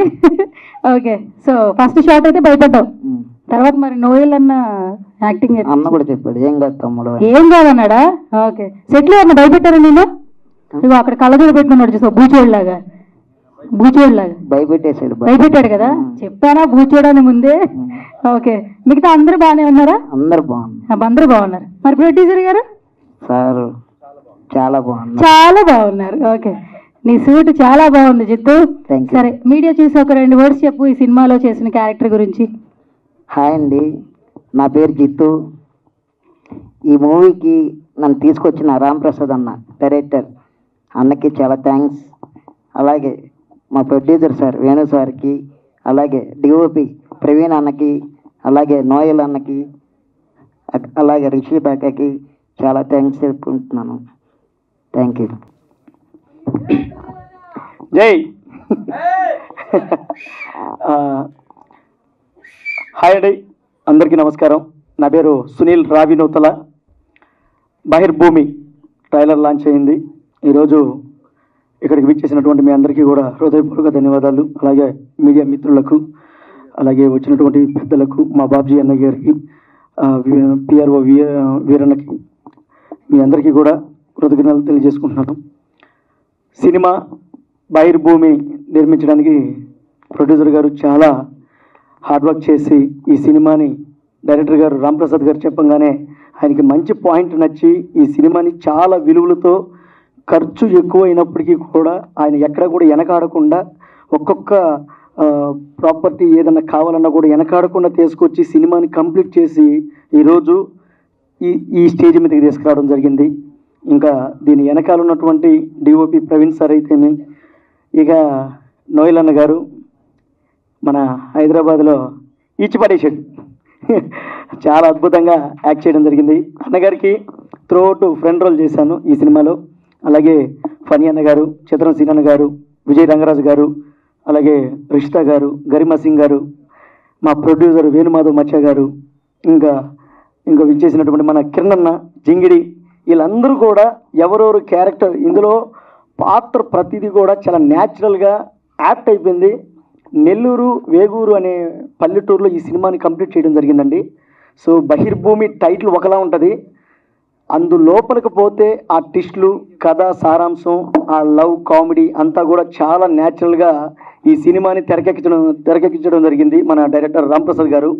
H: ఓకే. సో ఫస్ట్ షాట్ అయితే భయపడ్డావు. తర్వాత మరి నోయల్ అన్న యాక్టింగ్
J: అన్న కూడా చెప్పాడు ఏం కాదు తమ్ముడు,
H: ఏం కాదన్నాడా? ఓకే. సెట్లు అన్న భయపెట్టారా నేను? నువ్వు అక్కడ కళ్ళజోడు పెట్టుకున్నాడు చూసావు, బూచోడ్లాగా భయపెట్టాడు కదా. చెప్పానా బూచోడని ముందే? ఓకే. మిగతా అందరూ బాగానే ఉన్నారా?
J: అందరూ
H: బాగున్నారు. మరి ప్రొడ్యూసర్ గారు?
J: సార్ చాలా
H: బాగున్నారు. ఓకే. నీ సూట్ చాలా బాగుంది జిత్తు. సరే, మీడియా చూసి ఒక 2 వర్డ్స్ చెప్పు ఈ సినిమాలో చేసిన క్యారెక్టర్ గురించి.
J: హాయ్ అండి, నా పేరు జిత్తు. ఈ మూవీకి నన్ను తీసుకొచ్చిన రాంప్రసాద్ అన్న డైరెక్టర్ అన్నకి చాలా థ్యాంక్స్. అలాగే మా ప్రొడ్యూసర్ సార్ వేణు సార్కి, అలాగే డిఓపి ప్రవీణ్ అన్నకి, అలాగే నోయల్ అన్నకి, అలాగే రిషిత్ అక్కకి చాలా థ్యాంక్స్ చెప్పుకుంటున్నాను. Thank you.
K: జై. హాయ్ అండి, అందరికీ నమస్కారం. నా పేరు సునీల్ రావినూతల. బహిర్భూమి ట్రైలర్ లాంచ్ అయింది. ఈరోజు ఇక్కడికి విచ్చేసినటువంటి మీ అందరికీ కూడా హృదయపూర్వక ధన్యవాదాలు. అలాగే మీడియా మిత్రులకు, అలాగే వచ్చినటువంటి పెద్దలకు, మా బాబ్జీ అన్న గారికి, పిఆర్ఓ వీరన్నకి, మీ అందరికీ కూడా కృతజ్ఞతలు తెలియజేసుకుంటున్నాను. సినిమా బహిర్భూమి నిర్మించడానికి ప్రొడ్యూసర్ గారు చాలా హార్డ్ వర్క్ చేసి ఈ సినిమాని డైరెక్టర్ గారు రాంప్రసాద్ గారు చెప్పంగానే ఆయనకి మంచి పాయింట్ నచ్చి ఈ సినిమాని చాలా విలువలతో ఖర్చు ఎక్కువ అయినప్పటికీ కూడా ఆయన ఎక్కడ కూడా వెనకాడకుండా ఒక్కొక్క ప్రాపర్టీ ఏదన్నా కావాలన్నా కూడా వెనకాడకుండా తీసుకొచ్చి సినిమాని కంప్లీట్ చేసి ఈరోజు ఈ స్టేజ్ మీదకి తీసుకురావడం జరిగింది. ఇంకా దీని వెనకాల ఉన్నటువంటి డిఓపి ప్రవీణ్ సార్ అయితేమి, ఇక నోయల్ అన్న గారు మన హైదరాబాద్లో ఈచి పడేసాడు, చాలా అద్భుతంగా యాక్ట్ చేయడం జరిగింది. అన్నగారికి త్రూఅవుట్ ఫ్రంట్ రోల్ చేశాను ఈ సినిమాలో. అలాగే ఫనీ అన్న గారు, చిత్రం సీనన్న గారు, విజయ్ రంగరాజు గారు, అలాగే రిషితా గారు, గరిమా సింగ్ గారు, మా ప్రొడ్యూసర్ వేణుమాధవ్ మచ్చ గారు, ఇంకా విచ్చేసినటువంటి మన కిరణ్ అన్న, జింగిడి, వీళ్ళందరూ కూడా ఎవరెవరు క్యారెక్టర్ ఇందులో పాత్ర ప్రతిదీ కూడా చాలా న్యాచురల్గా యాప్ట్ అయిపోయింది. నెల్లూరు వేగూరు అనే పల్లెటూరులో ఈ సినిమాని కంప్లీట్ చేయడం జరిగిందండి. సో బహిర్భూమి టైటిల్ ఒకలా ఉంటుంది, అందులోపలికి పోతే ఆ ట్విస్టులు, కథ సారాంశం, ఆ లవ్ కామెడీ అంతా కూడా చాలా న్యాచురల్గా ఈ సినిమాని తెరకెక్కించడం జరిగింది మన డైరెక్టర్ రాంప్రసాద్ గారు.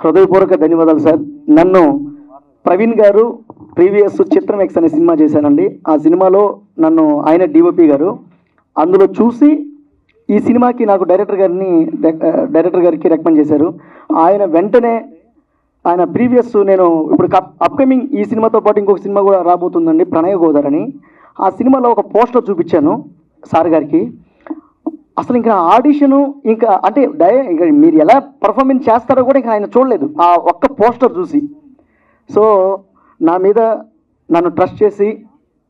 K: హృదయపూర్వక ధన్యవాదాలు సార్. నన్ను ప్రవీణ్ గారు ప్రీవియస్ చిత్రం ఎక్స్ అనే సినిమా చేశానండి. ఆ సినిమాలో నన్ను ఆయన డిఓపి గారు అందులో చూసి ఈ సినిమాకి నాకు డైరెక్టర్ గారికి రికమెండ్ చేశారు. ఆయన వెంటనే ఆయన ప్రీవియస్ నేను ఇప్పుడు అప్కమింగ్ ఈ సినిమాతో పాటు ఇంకొక సినిమా కూడా రాబోతుందండి, ప్రణయ గోదావరి అని. ఆ సినిమాలో ఒక పోస్టర్ చూపించాను సార్ గారికి. అసలు ఇంకా ఆడిషను ఇంకా అంటే ఇంకా మీరు ఎలా పర్ఫార్మెన్స్ చేస్తారో కూడా ఇంకా ఆయన చూడలేదు ఆ ఒక్క పోస్టర్ చూసి. సో నా మీద నన్ను ట్రస్ట్ చేసి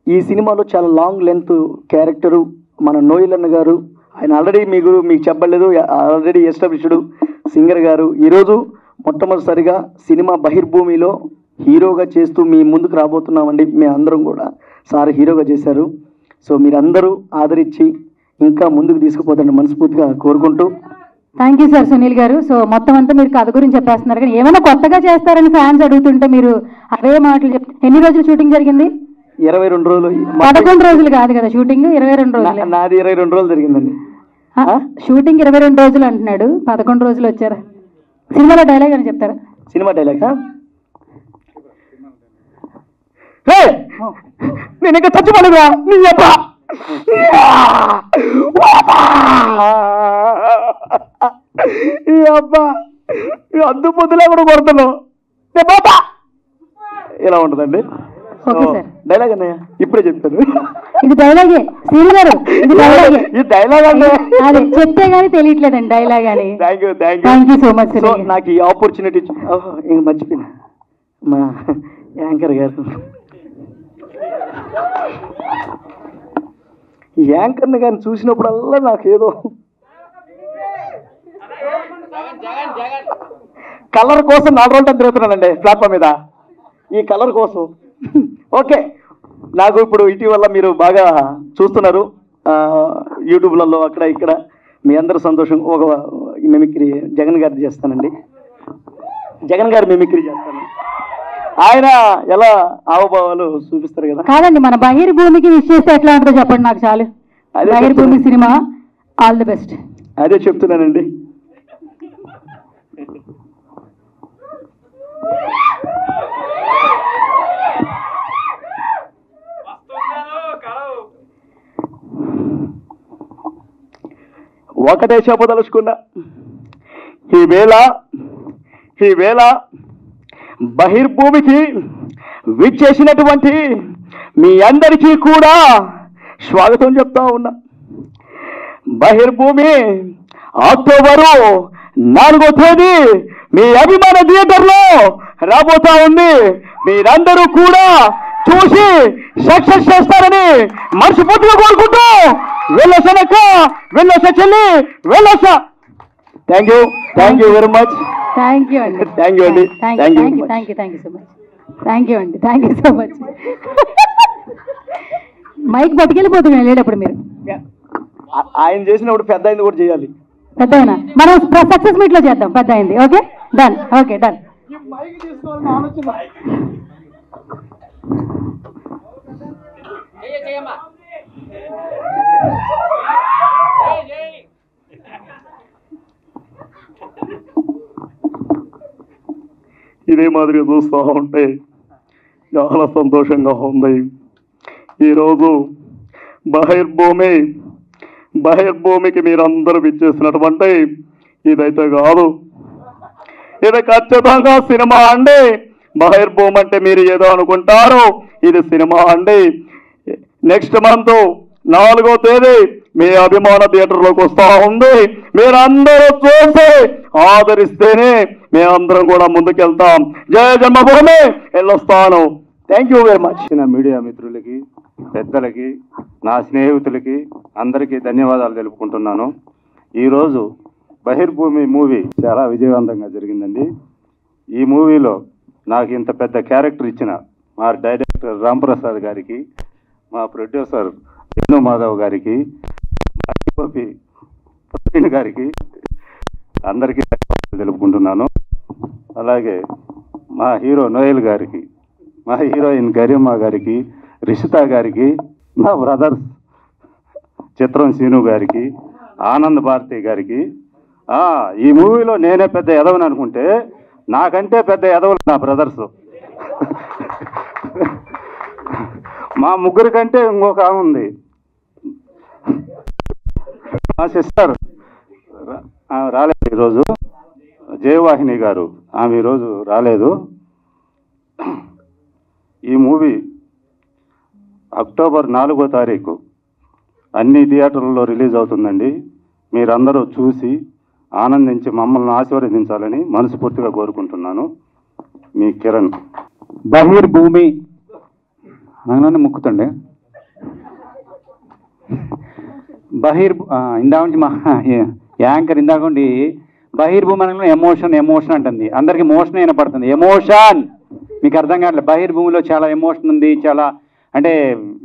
K: ఈ సినిమాలో చాలా లాంగ్ లెంత్ క్యారెక్టరు మన నోయల్ అన్న గారు, ఆయన ఆల్రెడీ మీకు చెప్పలేదు, ఆల్రెడీ ఎస్టాబ్లిష్డ్ సింగర్ గారు ఈరోజు మొట్టమొదటిసారిగా సినిమా బహిర్భూమిలో హీరోగా చేస్తూ మీ ముందుకు రాబోతున్నామండి. మేము అందరం కూడా సార్ హీరోగా చేశారు. సో మీరందరూ ఆదరించి ఇంకా ముందుకు తీసుకుపోతారని మనస్ఫూర్తిగా కోరుకుంటూ.
H: థ్యాంక్ యూ సార్ సునీల్ గారు. సో మొత్తం అంతా మీరు కథ గురించి చెప్పేస్తున్నారు, కానీ ఏమైనా కొత్తగా చేస్తారని ఫ్యాన్స్ అడుగుతుంటే మీరు అవే మాటలు చెప్తే. ఎన్ని రోజులు షూటింగ్ జరిగింది?
K: 22 రోజులు.
H: 11 రోజులు కాదు కదా షూటింగ్, 22 రోజులు.
K: నాది 22 రోజులు జరిగిందండి
H: షూటింగ్. 22 రోజులు అంటున్నాడు, 11 రోజులు వచ్చారా? సినిమాలో డైలాగ్ అని చెప్తారా?
K: సినిమా డైలాగ్ నేను ఇంకా చచ్చిపోలేదా నీ అబ్బా, ఈ అబ్బా అద్దు పొద్దులా కూడా కొడుతున్నావు ఇలా ఉంటుందండి డైలాగ్ అన్నయ్య, ఇప్పుడే చెప్తాను.
H: ఇది డైలాగే శ్రీను గారు, ఇది డైలాగే.
K: ఈ డైలాగ్
H: అదే చెప్తే గానీ తెలియట్లేదండి డైలాగ్ అని. Thank you so much.
K: నాకు ఈ ఆపర్చునిటీ ఇంక మర్చిపోయినా మా యాంకర్ గారు, యాంకర్ని కానీ చూసినప్పుడల్లా నాకేదో కలర్ కోసం 4 రోజులు తిరుగుతున్నానండి ప్లాట్ఫామ్ మీద, ఈ కలర్ కోసం. ఓకే, నాకు ఇప్పుడు ఇటీవల మీరు బాగా చూస్తున్నారు యూట్యూబ్లలో అక్కడ ఇక్కడ, మీ అందరి సంతోషం. ఒక మిమిక్రీ జగన్ గారిది చేస్తానండి, జగన్ గారి మిమిక్రీ చేస్తాను. ఆయన ఎలా హావభావాలు చూపిస్తారు కదా.
H: కాదండి, మన బహిర్భూమికి విష్ చేస్తే ఎట్లా ఉంటుందో చెప్పండి నాకు చాలు. బహిర్భూమి సినిమా ఆల్ ది బెస్ట్.
K: అదే చెప్తున్నానండి. ఒకటే చెప్పదలుచుకున్నా, ఈవేళ బహిర్భూమికి విచ్చేసినటువంటి మీ అందరికీ కూడా స్వాగతం చెప్తా ఉన్నా. బహిర్భూమి అక్టోబరు 4వ తేదీ మీ అభిమాన థియేటర్లో రాబోతా ఉంది. మీరందరూ కూడా చూసి సక్సెస్ చేస్తారని మనస్ఫూర్తిగా కోరుకుంటూ వెళ్ళొసనక్క, వెళ్ళొస చెల్లి, వెళ్ళొస. Thank you very much.
H: Thank you అండి.
K: థ్యాంక్ యూ అండి.
H: Thank you so much. Thank you అండి. Thank you so much. Mic పట్టుకెళ్ళిపోతుంది వెళ్ళేటప్పుడు మీరు.
K: ఆయన చేసినప్పుడు పెద్ద అయింది కూడా చేయాలి.
H: పెద్ద అయినా మనం సక్సెస్ మీట్ లో చేద్దాం. పెద్ద అయింది. Okay done. Okay done.
I: ఇదే మాదిరిగా చూస్తూ ఉంటే చాలా సంతోషంగా ఉంది. ఈరోజు బహిర్భూమికి మీరందరూ ఇచ్చేసినటువంటి ఇదైతే కాదు, ఇది ఖచ్చితంగా సినిమా అండి. బహిర్భూమి అంటే మీరు ఏదో అనుకుంటారు, ఇది సినిమా అండి. నెక్స్ట్ మంత్ 4వ తేదీ మీ అభిమాన థియేటర్లోకి వస్తూ ఉంది. మీరందరూ చూసి ఆదరిస్తేనే మేమందరం కూడా ముందుకెళ్తాం. జయ జన్మభూమి. వెళ్ళొస్తాను. Thank you very much.
L: నా మీడియా మిత్రులకి, పెద్దలకి, నా స్నేహితులకి అందరికీ ధన్యవాదాలు తెలుపుకుంటున్నాను. ఈరోజు బహిర్భూమి మూవీ చాలా విజయవంతంగా జరిగిందండి. ఈ మూవీలో నాకు ఇంత పెద్ద క్యారెక్టర్ ఇచ్చిన మా డైరెక్టర్ రాంప్రసాద్ గారికి, మా ప్రొడ్యూసర్ వేణు మాధవ్ గారికి, ప్రవీణ్ గారికి అందరికీ ధన్యవాదాలు తెలుపుకుంటున్నాను. అలాగే మా హీరో నోయల్ గారికి, మా హీరోయిన్ గరిమ్మ గారికి, రిషితా గారికి, మా బ్రదర్స్ చిత్రం సీను గారికి, ఆనంద్ భారతి గారికి. ఈ మూవీలో నేనే పెద్ద ఎదవని అనుకుంటే నాకంటే పెద్ద ఎదవలు నా బ్రదర్స్. మా ముగ్గురి కంటే ఇంకొక ఆమె ఉంది, మా సిస్టర్ రాలేదు ఈరోజు, జయవాహిని గారు. ఆమె ఈరోజు రాలేదు. ఈ మూవీ అక్టోబర్ 4వ తారీఖు అన్ని థియేటర్లలో రిలీజ్ అవుతుందండి. మీరందరూ చూసి ఆనందించి మమ్మల్ని ఆశీర్వదించాలని మనస్ఫూర్తిగా కోరుకుంటున్నాను. మీ కిరణ్.
M: బహిర్భూమి అనగానే ముక్కుతండి. ఇందా నుంచి మా యాంకర్ ఇందాకండి బహిర్భూమి అనగా ఎమోషన్ అంటుంది. అందరికి మోషన్ వినపడుతుంది. ఎమోషన్ మీకు అర్థం కావట్లేదు. బహిర్భూమిలో చాలా ఎమోషన్ ఉంది. చాలా అంటే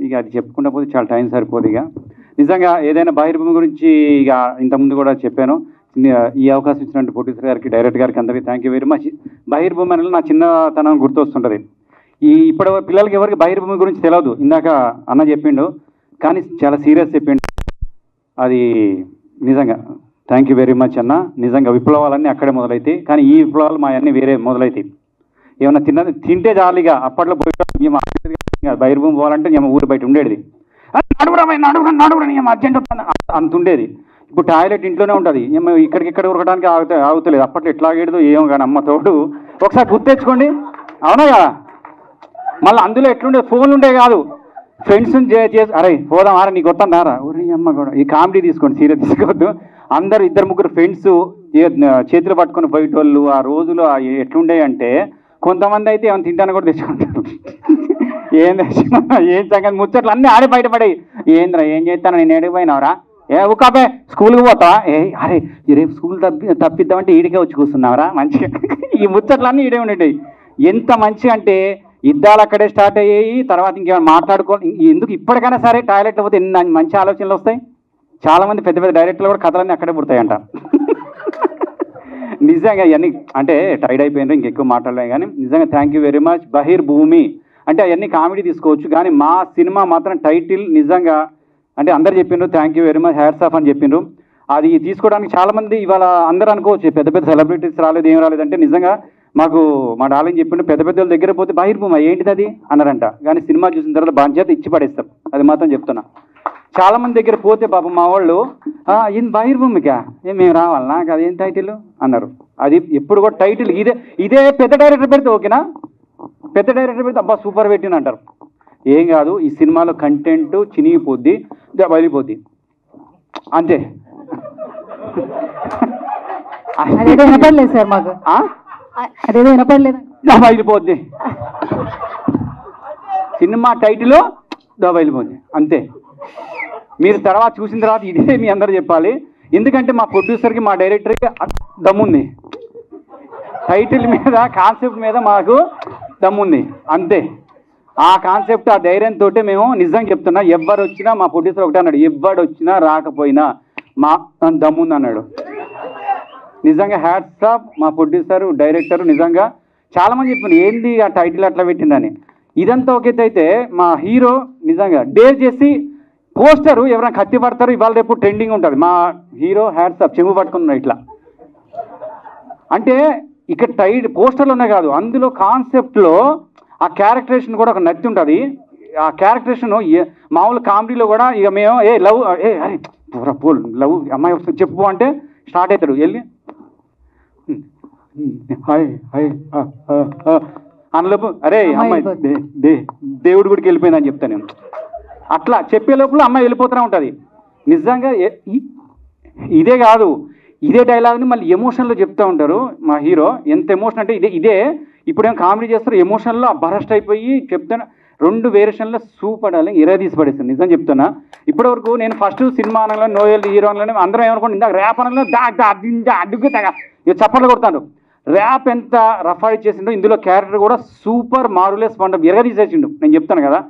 M: ఇక అది చెప్పుకుంటా పోతే చాలా టైం సరిపోదు. ఇక నిజంగా ఏదైనా బహిర్భూమి గురించి ఇక ఇంతకుముందు కూడా చెప్పాను. ఈ అవకాశం ఇచ్చినట్టు ప్రొడ్యూసర్ గారికి, డైరెక్టర్ గారికి అందరికీ థ్యాంక్ యూ వెరీ మచ్. బహిర్భూమి అనేది నా చిన్నతనం గుర్తొస్తుంటుంది. ఇప్పుడు పిల్లలకి ఎవరికి బహిర్భూమి గురించి తెలియదు. ఇందాక అన్న చెప్పిండు, కానీ చాలా సీరియస్ చెప్పిండు. అది నిజంగా థ్యాంక్ యూ వెరీ మచ్ అన్న. నిజంగా విప్లవాలన్నీ అక్కడే మొదలవుతాయి, కానీ ఈ విప్లవాలు మా అన్నీ వేరే మొదలవుతాయి. ఏమన్నా తింటే జాలిగా అప్పట్లో పోయి బహిర్భూమి పోవాలంటే మేము ఊరు బయట ఉండేది. నడువురా అర్జెంట్ అంత ఉండేది. ఇప్పుడు టాయిలెట్ ఇంట్లోనే ఉంటుంది. ఇక్కడికిక్కడ ఉరకడానికి ఆగుతలేదు. అప్పట్లో ఎట్లాగేదో ఏమో కానీ అమ్మ తోడు ఒకసారి గుర్తెచ్చుకోండి. అవునా కదా? మళ్ళీ అందులో ఎట్లుండే ఫోన్లు ఉండే కాదు, ఫ్రెండ్స్ చేసి అరే పోదాం ఆరా నీకు వస్తారా ఊరి అమ్మ కూడా. ఈ కామెడీ తీసుకోండి, సీరియస్ తీసుకోవద్దు. అందరు 2-3 ఫ్రెండ్స్ చేతులు పట్టుకొని పోయేటోళ్ళు. ఆ రోజులు ఎట్లుండే అంటే కొంతమంది అయితే ఏమైనా తింటాను కూడా తెచ్చుకుంటారు. ఏం తెచ్చుకున్నా ఏం సంగతి ముచ్చట్లు అన్నీ ఆడి బయటపడాయి. ఏంద్రా ఏం చేస్తాను నేను ఎడిగిపోయినావురా, ఊకాపే స్కూల్కి పోతా, అరే రేపు స్కూల్ తప్పిద్దామంటే ఈడికే వచ్చి కూర్చున్నావురా మంచిగా. ఈ ముచ్చట్లన్నీ ఈడే ఉండేవి. ఎంత మంచిగా అంటే యుద్ధాలు అక్కడే స్టార్ట్ అయ్యాయి. తర్వాత ఇంకేమైనా మాట్లాడుకోవాలి. ఎందుకు ఇప్పటికైనా సరే టాయిలెట్లో పోతే ఎన్ని మంచి ఆలోచనలు వస్తాయి. చాలామంది పెద్ద పెద్ద డైరెక్టర్లు కూడా కథలన్నీ అక్కడే పుడతాయంట. నిజంగా ఇవన్నీ అంటే టైడ్ అయిపోయినారు, ఇంకెక్కువ మాట్లాడలేం. కానీ నిజంగా థ్యాంక్ యూ వెరీ మచ్. బహిర్భూమి అంటే అవన్నీ కామెడీ తీసుకోవచ్చు, కానీ మా సినిమా మాత్రం టైటిల్ నిజంగా అంటే అందరు చెప్పిండ్రు thank you very much, hats off అని చెప్పిండ్రు. అది తీసుకోవడానికి చాలామంది ఇవాళ అందరూ అనుకోవచ్చు పెద్ద పెద్ద సెలబ్రిటీస్ రాలేదు ఏం రాలేదంటే, నిజంగా మాకు మా డార్లింగ్ చెప్పిండు పెద్ద పెద్దల దగ్గర పోతే బహిర్భూమి ఏంటిది అది అన్నారంట. కానీ సినిమా చూసిన తర్వాత బాధ్యత ఇచ్చి పడేస్తాం. అది మాత్రం చెప్తున్నా. చాలా మంది దగ్గర పోతే పాపం మా వాళ్ళు ఇది బహిర్భూమికా మేము రావాలనా అదేం టైటిల్ అన్నారు. అది ఎప్పుడు కూడా టైటిల్ ఇదే పెద్ద డైరెక్టర్ పెడితే ఓకేనా, పెద్ద డైరెక్టర్ పెడితే అబ్బా సూపర్ పెట్టిన అంటారు. ఏం కాదు, ఈ సినిమాలో కంటెంట్ చినిగిపోద్ది, బలిపోద్ది అంతే.
H: అదేదో వినపడలేదు సార్ మాకు, అదేదో వినపడలేదు.
M: బయలుపోద్ది సినిమా టైటిల్ బయలుపోద్ది అంతే. మీరు తర్వాత చూసిన తర్వాత ఇదే మీ అందరూ చెప్పాలి. ఎందుకంటే మా ప్రొడ్యూసర్కి మా డైరెక్టర్కి దమ్ముంది. టైటిల్ మీద కాన్సెప్ట్ మీద మాకు దమ్ముంది అంతే. ఆ కాన్సెప్ట్ ఆ ధైర్యంతో మేము నిజంగా చెప్తున్నా, ఎవరు వచ్చినా మా ప్రొడ్యూసర్ ఒకటే అన్నాడు, ఎవడు వచ్చినా రాకపోయినా మా దమ్ముంది అన్నాడు. నిజంగా హ్యాట్స్ ఆఫ్ మా ప్రొడ్యూసర్ డైరెక్టర్. నిజంగా చాలామంది చెప్పాను ఏంది ఆ టైటిల్ అట్లా పెట్టిందని. ఇదంతా ఒకేతే అయితే మా హీరో నిజంగా డేర్ చేసి పోస్టరు ఎవరైనా కత్తి పడతారు, ఇవాళ రేపు ట్రెండింగ్ ఉంటుంది. మా హీరో హ్యాట్స్ అప్ చెంగు పట్టుకున్నాడు ఇట్లా. అంటే ఇక్కడ పోస్టర్లు ఉన్నాయి కాదు, అందులో కాన్సెప్ట్లో ఆ క్యారెక్టరేషన్ కూడా ఒక నత్తి ఉంటుంది. ఆ క్యారెక్టరేషన్ మామూలు కామెడీలో కూడా ఇక మేము లవ్ అరే పోల్ లవ్ అమ్మాయి వస్తుంది చెప్పు అంటే స్టార్ట్ అవుతాడు. వెళ్ళి హాయ్ హాయ్ అనలోపు అరే అమ్మాయి దేవుడి గుడికి వెళ్ళిపోయిందని చెప్తాను నేను. అట్లా చెప్పే లోపల అమ్మాయి వెళ్ళిపోతూనే ఉంటుంది. నిజంగా ఇదే కాదు, ఇదే డైలాగ్ని మళ్ళీ ఎమోషన్లో చెప్తూ ఉంటారు మా హీరో. ఎంత ఎమోషన్ అంటే ఇదే ఇప్పుడేం కామెడీ చేస్తారు, ఎమోషన్లో బరస్ట్ అయిపోయి చెప్తాను. 2 వేరియేషన్లో సూపర్ డార్లింగ్ ఇరా తీసి పడేస్తాను. నిజం చెప్తున్నా. ఇప్పటివరకు నేను ఫస్ట్ సినిమా అనలో నోయల్ హీరో అనలోనే అందరం ఏమనుకోండి, ఇందాక ర్యాప్ అనలో అడ్డుకు ఇక చప్పట్లు కొడతాను. ర్యాప్ ఎంత రఫాడి చేసిండో ఇందులో క్యారెక్టర్ కూడా సూపర్ మారులెస్ వండర్ ఎరగ తీసేసిండు. నేను చెప్తాను కదా,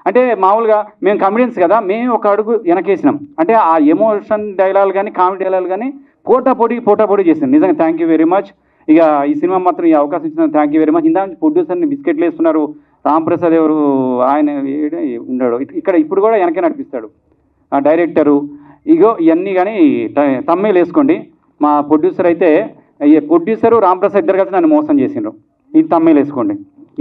M: అంటే మామూలుగా మేము కమెడియన్స్ కదా, మేము ఒక అడుగు వెనకేసినాం. అంటే ఆ ఎమోషన్ డైలాగ్ కానీ కామెడీ డైలాగ్ కానీ పోటాపోటీ చేసాం. నిజంగా థ్యాంక్ యూ వెరీ మచ్. ఇక ఈ సినిమా మాత్రం ఈ అవకాశం ఇచ్చిన థ్యాంక్ యూ వెరీ మచ్. ఇందా ప్రొడ్యూసర్ని బిస్కెట్లు వేస్తున్నారు, రామ్ ప్రసాద్ ఎవరు ఆయన ఉన్నాడు ఇక్కడ, ఇప్పుడు కూడా వెనకే నడిపిస్తాడు ఆ డైరెక్టరు. ఇగో ఇవన్నీ కానీ తమ్మేలు వేసుకోండి. మా ప్రొడ్యూసర్ అయితే ప్రొడ్యూసరు రామ్ ప్రసాద్ ఇద్దరు కలిసి నన్ను మోసం చేసిండ్రు. ఇది తమ్మేలు వేసుకోండి.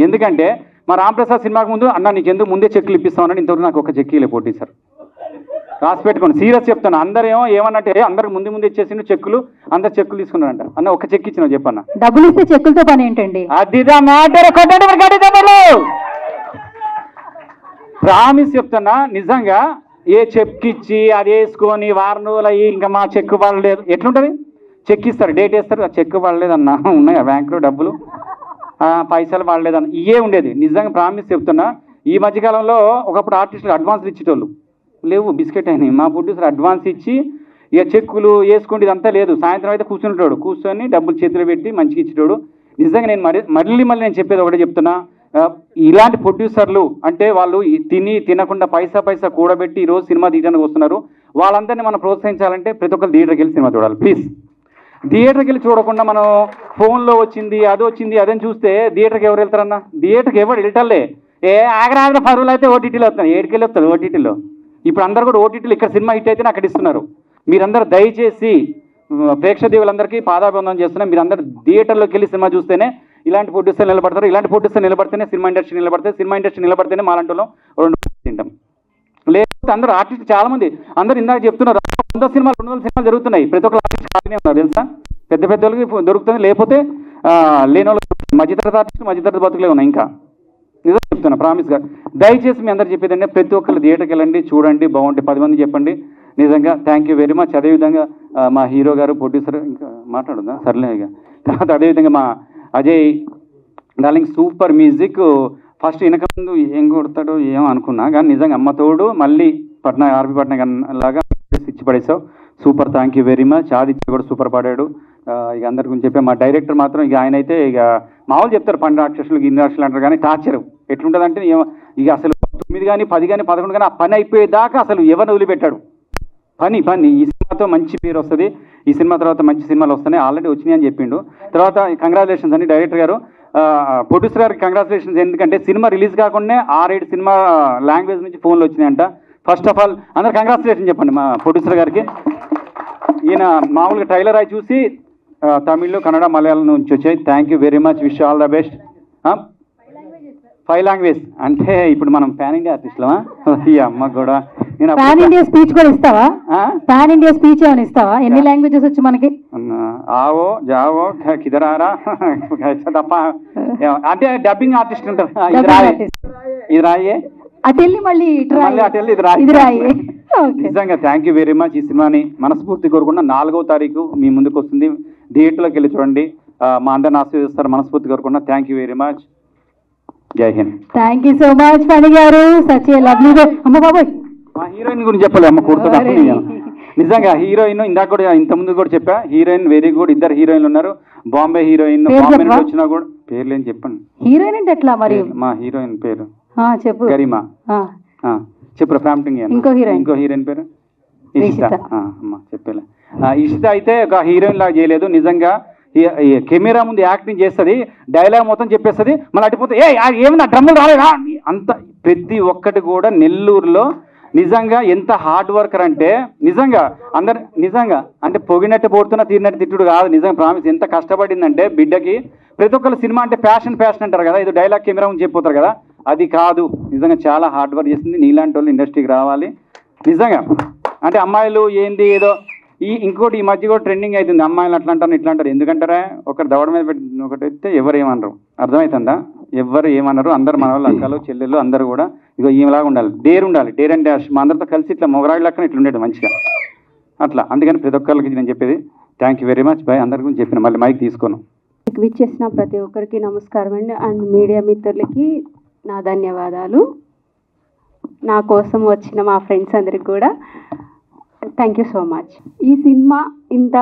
M: ఎందుకంటే మా రామ్ ప్రసాద్ సినిమాకు ముందు అన్న నీకు ఎందుకు ముందే చెక్కులు ఇప్పిస్తామన్నాడు, ఇంతవరకు నాకు ఒక చెక్కు ఇలే ప్రొడ్యూసర్. రాసి పెట్టుకోండి, సీరియస్ చెప్తాను. అందరేమో ఏమన్నట్టే అందరికి ముందు ఇచ్చేసిండు చెక్కులు, అందరు చెక్కులు తీసుకున్నారంట. అన్న ఒక చెక్ ఇచ్చిన చెప్పన్న,
H: డబ్బులు ఇస్తే చెక్కులతో పని ఏంటండి?
M: అదిదా మ్యాటర్. ప్రామిస్ చెప్తున్నా, నిజంగా ఏ చెక్ ఇచ్చి అది వేసుకొని వారం రోజులు అయ్యి ఇంకా మా చెక్కు పడలేదు ఎట్లుంటుంది? చెక్ ఇస్తారు, డేట్ వేస్తారు, ఆ చెక్ పడలేదన్న ఉన్నాయా బ్యాంకులో డబ్బులు, పైసలు పడలేదన్న ఇవే ఉండేది. నిజంగా ప్రామిస్ చెప్తున్నా. ఈ మధ్యకాలంలో ఒకప్పుడు ఆర్టిస్టులు అడ్వాన్స్లు ఇచ్చేటోళ్ళు లేవు, బిస్కెట్ అయినాయి. మా ప్రొడ్యూసర్ అడ్వాన్స్ ఇచ్చి ఇక చెక్కులు వేసుకుంటే ఇదంతా లేదు. సాయంత్రం అయితే కూర్చొని డబ్బులు చేతిలో పెట్టి మంచిగా ఇచ్చేటోడు. నిజంగా నేను మళ్ళీ నేను చెప్పేది ఒకటే చెప్తున్నా, ఇలాంటి ప్రొడ్యూసర్లు అంటే వాళ్ళు తినకుండా పైసా కూడబెట్టి ఈరోజు సినిమా తీయడానికి వస్తున్నారు. వాళ్ళందరినీ మనం ప్రోత్సహించాలంటే ప్రతి ఒక్కరు థియేటర్కి వెళ్ళి సినిమా చూడాలి ప్లీజ్. థియేటర్కి వెళ్ళి చూడకుండా మనం ఫోన్లో వచ్చింది అదని చూస్తే థియేటర్కి ఎవరు వెళ్తారన్నా? థియేటర్కి ఎవరు వెళ్ళటంలే. ఆగ్రహ పరువులు అయితే ఓటీటీలో వస్తాను, ఏడుకెళ్ళి వస్తారు ఓటీటీలో. ఇప్పుడు అందరు కూడా ఓటీటీలో ఇక్కడ సినిమా హిట్ అయితే అక్కడ ఇస్తున్నారు. మీరందరూ దయచేసి ప్రేక్షదేవులందరికీ పాదాభివందనం చేస్తున్నాం. మీరందరూ థియేటర్లోకి వెళ్ళి సినిమా చూస్తేనే ఇలాంటి ప్రొడ్యూసర్ నిలబడతారు, ఇలాంటి ప్రొడ్యూసర్ నిలబడితేనే సినిమా ఇండస్ట్రీ నిలబడతాయి, సినిమా ఇండస్ట్రీ నిలబడితేనే మాలాంటిలో 2 తింటాం. లేకపోతే అందరూ ఆర్టిస్ట్ చాలా మంది అందరూ ఇందాక చెప్తున్నారు 100 సినిమాలు 200 సినిమాలు జరుగుతున్నాయి. ప్రతి ఒక్కరు ఆర్టిస్ట్ ఖాళీనే ఉన్నారు తెలుసా. పెద్ద వాళ్ళకి దొరుకుతుంది, లేకపోతే లేని వాళ్ళకి మధ్యతరగతి ఆర్టిస్ట్ మధ్యతరగతి బతుకులే ఉన్నాయి. ఇంకా నిజం చెప్తున్నా ప్రామిస్గా. దయచేసి మీ అందరు చెప్పేదంటే ప్రతి ఒక్కరు థియేటర్కి వెళ్ళండి, చూడండి, బాగుంటే 10 మంది చెప్పండి. నిజంగా థ్యాంక్ యూ వెరీ మచ్. అదేవిధంగా మా హీరో గారు ప్రొడ్యూసర్ ఇంకా మాట్లాడుదా సర్లే. ఇక తర్వాత అదేవిధంగా మా Ajay darling super music. First వెనక ముందు ఏం కొడతాడో ఏమో అనుకున్నా, కానీ నిజంగా అమ్మతోడు మళ్ళీ ఆర్పి పట్నం లాగా ఇచ్చి పడేసావు. Super, thank you very much. Aditya కూడా సూపర్ పాడాడు. ఇక అందరి గురించి చెప్పే మా డైరెక్టర్ మాత్రం ఇక ఆయన అయితే ఇక మామూలు చెప్తారు 12 రాక్షసులు 2 రాక్షసులు అంటారు, కానీ టార్చర్ ఎట్లుంటుందంటే ఇక అసలు 9 కానీ 10 కానీ 11 కానీ ఆ పని అయిపోయేదాకా అసలు ఎవరిని వదిలిపెట్టాడు. పని ఈ సినిమాతో మంచి పేరు వస్తుంది, ఈ సినిమా తర్వాత మంచి సినిమాలు వస్తున్నాయి, ఆల్రెడీ వచ్చినాయి అని చెప్పిండు. తర్వాత కంగ్రాచులేషన్స్ అండి డైరెక్టర్ గారు, ప్రొడ్యూసర్ గారికి కంగ్రాచులేషన్స్. ఎందుకంటే సినిమా రిలీజ్ కాకుండా 6-7 సినిమా లాంగ్వేజ్ నుంచి ఫోన్లు వచ్చినాయంట. ఫస్ట్ ఆఫ్ ఆల్ అందరు కంగ్రాచులేషన్ చెప్పండి మా ప్రొడ్యూసర్ గారికి. ఈయన మామూలుగా ట్రైలర్ అయి చూసి తమిళ్లో కన్నడ మలయాళం నుంచి వచ్చాయి. Thank you very much, wish all the best. 5 language అంటే ఇప్పుడు మనం పాన్ ఇండియా ఆర్టిస్ట్లమా? ఈ అమ్మ కూడా
H: పాన్ ఇండియా స్పీచ్ కూడా ఇస్తావా? పాన్ ఇండియా స్పీచ్ ఏమైనా ఇస్తావా? ఎన్ని లాంగ్వేజెస్ వచ్చి మనకి?
M: ఆవో జావో కిదరారా తప్ప అంటే డబ్బింగ్ ఆర్టిస్ట్ ఉంటారు. ఇది రాయే
H: అటెళ్ళి మళ్ళీ
M: అటెళ్ళి ఇది రాయే. నిజంగా థ్యాంక్ యూ వెరీ మచ్. ఈ సినిమాని మనస్ఫూర్తి కోరుకున్న 4వ తారీఖు మీ ముందుకు వస్తుంది, థియేటర్లోకి వెళ్ళి చూడండి. మా అందరిని ఆశీర్వదిస్తారు మనస్ఫూర్తి కోరుకున్నా. Thank you very much. Jai Hind.
H: Thank you so much Phani garu. Such a lovely day. అమ్మ బాబాయ్
M: మా హీరోయిన్ గురించి చెప్పలే అమ్మ కూర్చో. నిజంగా హీరోయిన్ ఇందాక కూడా ఇంత ముందు కూడా చెప్పా, హీరోయిన్ వెరీ గుడ్. 2 హీరోయిన్లు ఉన్నారు. బాంబే హీరోయిన్, బాంబే నుంచి వచ్చినా కూడా పేర్లు ఏం చెప్పండి.
H: హీరోయిన్ అంటే ఎట్లా మరి?
M: మా హీరోయిన్ పేరు
H: చెప్పు.
M: గరిమా. చెప్పు ప్రాంప్టింగ్. ఇంకో హీరోయిన్ పేరు ఇషిత. అమ్మా చెప్పలే. ఇషిత అయితే ఒక హీరోయిన్ లాగా చేయలేదు. నిజంగా కెమెరా ముందు యాక్టింగ్ చేస్తుంది, డైలాగ్ మొత్తం చెప్పేస్తుంది, మళ్ళీ అడిపోతే ఏమన్నా డ్రమ్ములు రాలేదా అంత ప్రతి ఒక్కటి కూడా నెల్లూరులో నిజంగా ఎంత హార్డ్ వర్కర్ అంటే నిజంగా అందరు నిజంగా అంటే పొగినట్టు పోతున్నా తీరినట్టు తిట్టుడు కాదు, నిజంగా ప్రామిస్. ఎంత కష్టపడిందంటే బిడ్డకి. ప్రతి ఒక్కరు సినిమా అంటే ప్యాషన్ అంటారు కదా, ఇది డైలాగ్ కెమెరా అని చెప్పిపోతారు కదా, అది కాదు. నిజంగా చాలా హార్డ్ వర్క్ చేసింది. నీలాంటి వాళ్ళు ఇండస్ట్రీకి రావాలి నిజంగా. అంటే అమ్మాయిలు ఏంది ఏదో ఇంకోటి ఈ మధ్య కూడా ట్రెండింగ్ అవుతుంది, అమ్మాయిలు అట్లా అంటారు ఇట్లా అంటారు. ఎందుకంటారా, ఒకటి దవడ మీద పెట్టి ఒకటి అయితే ఎవరు ఏమన్నారు, అర్థమవుతుందా? ఎవరు ఏమన్నారు, అందరు మన వాళ్ళు అక్కలు చెల్లెళ్ళు అందరూ కూడా ఇగో ఈమెలాగా ఉండాలి, డేర్ ఉండాలి, డేర్ అండ్ డాష్. మా అందరితో కలిసి ఇట్లా మొగరాళ్ళ లెక్కన ఇట్లా ఉండేది మంచిగా అట్లా. అందుకని ప్రతి ఒక్కరికి నేను చెప్పేది thank you very much bye. అందరి గురించి చెప్పిన మళ్ళీ మైక్ తీసుకోను.
N: విచ్చేసిన ప్రతి ఒక్కరికి నమస్కారం అండి. అండ్ మీడియా మిత్రులకి నా ధన్యవాదాలు. నా కోసం వచ్చిన మా ఫ్రెండ్స్ అందరికి కూడా థ్యాంక్ యూ సో మచ్. ఈ సినిమా ఇంత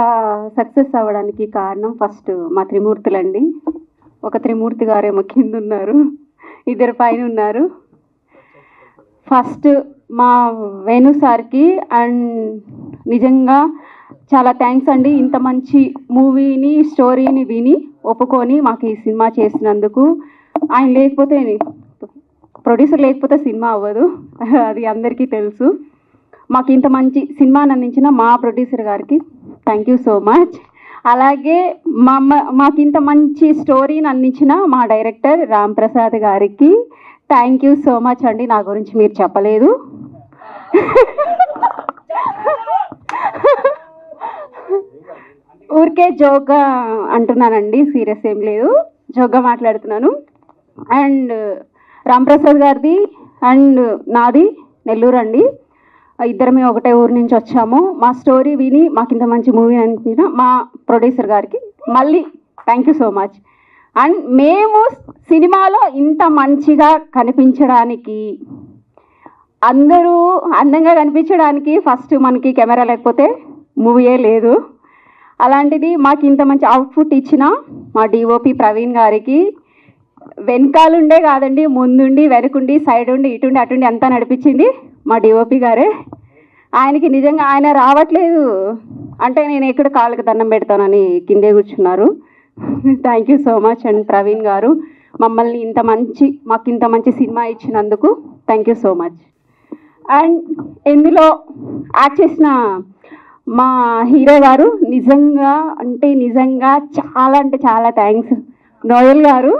N: సక్సెస్ అవ్వడానికి కారణం ఫస్ట్ మా త్రిమూర్తులండి. ఒక త్రిమూర్తి గారేమో కింద ఉన్నారు, ఇద్దరు పైన ఉన్నారు. ఫస్ట్ మా వేణు సార్కి అండ్ నిజంగా చాలా థ్యాంక్స్ అండి. ఇంత మంచి మూవీని స్టోరీని విని ఒప్పుకొని మాకు ఈ సినిమా చేసినందుకు. ఆయన లేకపోతే ప్రొడ్యూసర్ లేకపోతే సినిమా అవ్వదు, అది అందరికీ తెలుసు. మాకు ఇంత మంచి సినిమాని అందించిన మా ప్రొడ్యూసర్ గారికి థ్యాంక్ యూ సో మచ్. అలాగే మాకు ఇంత మంచి స్టోరీని అందించిన మా డైరెక్టర్ రామ్ ప్రసాద్ గారికి థ్యాంక్ యూ సో మచ్ అండి. నా గురించి మీరు చెప్పలేదు, ఊరికే జోక్గా అంటున్నానండి, సీరియస్ ఏం లేదు, జోక్గా మాట్లాడుతున్నాను. అండ్ రామ్ ప్రసాద్ గారిది అండ్ నాది నెల్లూరు అండి, ఇద్దరమే ఒకటే ఊరు నుంచి వచ్చాము. మా స్టోరీ విని మాకు ఇంత మంచి మూవీ అందించిన మా ప్రొడ్యూసర్ గారికి మళ్ళీ thank you so much. And మేము సినిమాలో ఇంత మంచిగా కనిపించడానికి, అందరూ అందంగా కనిపించడానికి ఫస్ట్ మనకి కెమెరా లేకపోతే మూవీయే లేదు. అలాంటిది మాకు ఇంత మంచి అవుట్పుట్ ఇచ్చిన మా డిఓపి ప్రవీణ్ గారికి, వెనకాలుండే కాదండి ముందుండి వెనకుండి సైడ్ ఉండి ఇటుండి అటుండి అంతా నడిపించింది మా డిఓపి గారే. ఆయనకి నిజంగా ఆయన రావట్లేదు అంటే నేను ఎక్కడ కాళ్ళకి దండం పెడతానని కిందే కూర్చున్నారు. Thank you so much and Praveen గారు మమ్మల్ని మాకు ఇంత మంచి సినిమా ఇచ్చినందుకు thank you so much. And ఇందులో యాక్ట్ చేసిన మా హీరో గారు నిజంగా చాలా థ్యాంక్స్. నోయల్ గారు,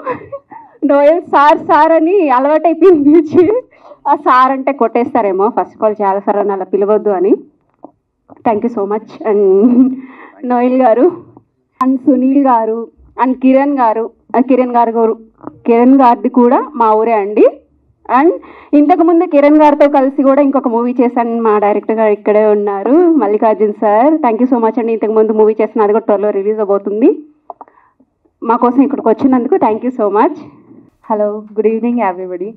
N: నోయల్ సార్ అని అలవాటైపోయింది. ఆ సార్ అంటే కొట్టేస్తారేమో, ఫస్ట్ ఆఫ్ ఆల్ చాలా సార్ అని అలా పిలవద్దు అని. Thank you so much and Noel గారు అండ్ సునీల్ గారు అండ్ కిరణ్ గారిది కూడా మా ఊరే అండి. అండ్ ఇంతకుముందు కిరణ్ గారితో కలిసి కూడా ఇంకొక మూవీ చేశాను, మా డైరెక్టర్ గారు ఇక్కడే ఉన్నారు, Mallikarjun sir. Thank you so much అండి. ఇంతకుముందు మూవీ చేసిన అది కూడా త్వరలో రిలీజ్ అవబోతుంది. మా కోసం ఇక్కడికి వచ్చినందుకు thank you so much.
O: Hello, good evening everybody.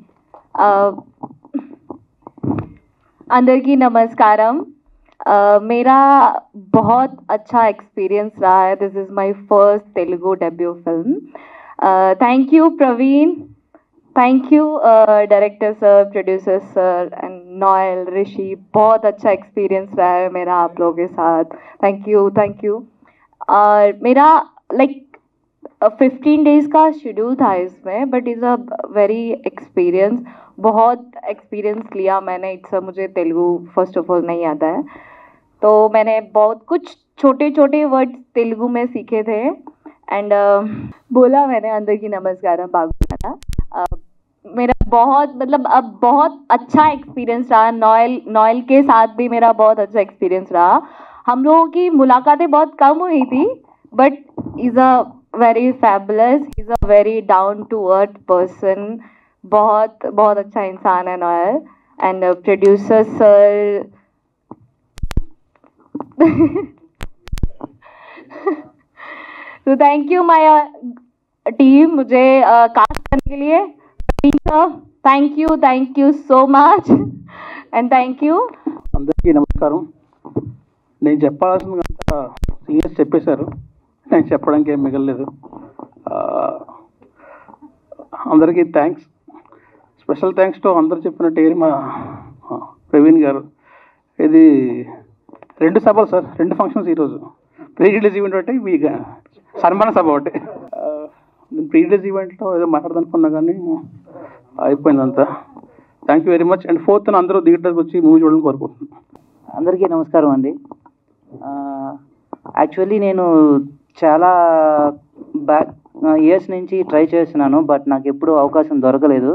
O: अंदर नमस्कारम. मेरा बहुत अच्छा एक्सपीरियंस रहा है. This is my first Telugu debut film. Thank you Praveen, thank you director sir, producer sir and Noel, Rishi. बहुत अच्छा एक्सपीरियंस रहा है मेरा आप लोगों के साथ. Thank you. और मेरा 15 डेज़ का शेड्यूल था इसमें, but is a very experience. बहुत एक्सपीरियंस लिया मैंने. इट्स मुझे तेलुगु फर्स्ट ऑफ ऑल नहीं आता है, तो मैंने बहुत कुछ छोटे छोटे वर्ड्स तेलुगु में सीखे थे एंड बोला मैंने. अंदर की नमस्कार बागुना. मेरा बहुत अच्छा एक्सपीरियंस रहा. नोएल के साथ भी मेरा बहुत अच्छा एक्सपीरियंस रहा. हम लोगों की मुलाकातें बहुत कम हुई थी, but is a very fabulous, is a very down to earth person. बहुत अच्छा इंसान है नोएल. एंड प्रोड्यूसर सर तो थैंक यू माय टीम मुझे कास्ट करने के लिए. Thank you so much and thank you.
P: అందరికీ నమస్కారం. నేను చెప్పాల్సిందంతా సీనియర్స్ చెప్పేశారు, నేను చెప్పడానికి ఏం మిగలలేదు. అందరికీ థ్యాంక్స్. స్పెషల్ థ్యాంక్స్ టు అందరు చెప్పినట్టు మా ప్రవీణ్ గారు. ఇది 2 సభలు సార్, 2 ఫంక్షన్స్ ఈరోజు. ప్రీ రిలీజ్ ఈవెంట్ ఒకటి, మీ సన్మాన సభ ఒకటి. నేను ప్రీ రిలీజ్ ఈవెంట్లో ఏదో మాట్లాడదనుకున్నా కానీ అయిపోయిందంతా. Thank you very much. And 4th అందరూ థియేటర్కి వచ్చి మూవీ చూడాలని కోరుకుంటున్నాను.
Q: అందరికీ నమస్కారం అండి. యాక్చువల్లీ నేను చాలా ఇయర్స్ నుంచి ట్రై చేస్తున్నాను, బట్ నాకు ఎప్పుడూ అవకాశం దొరకలేదు.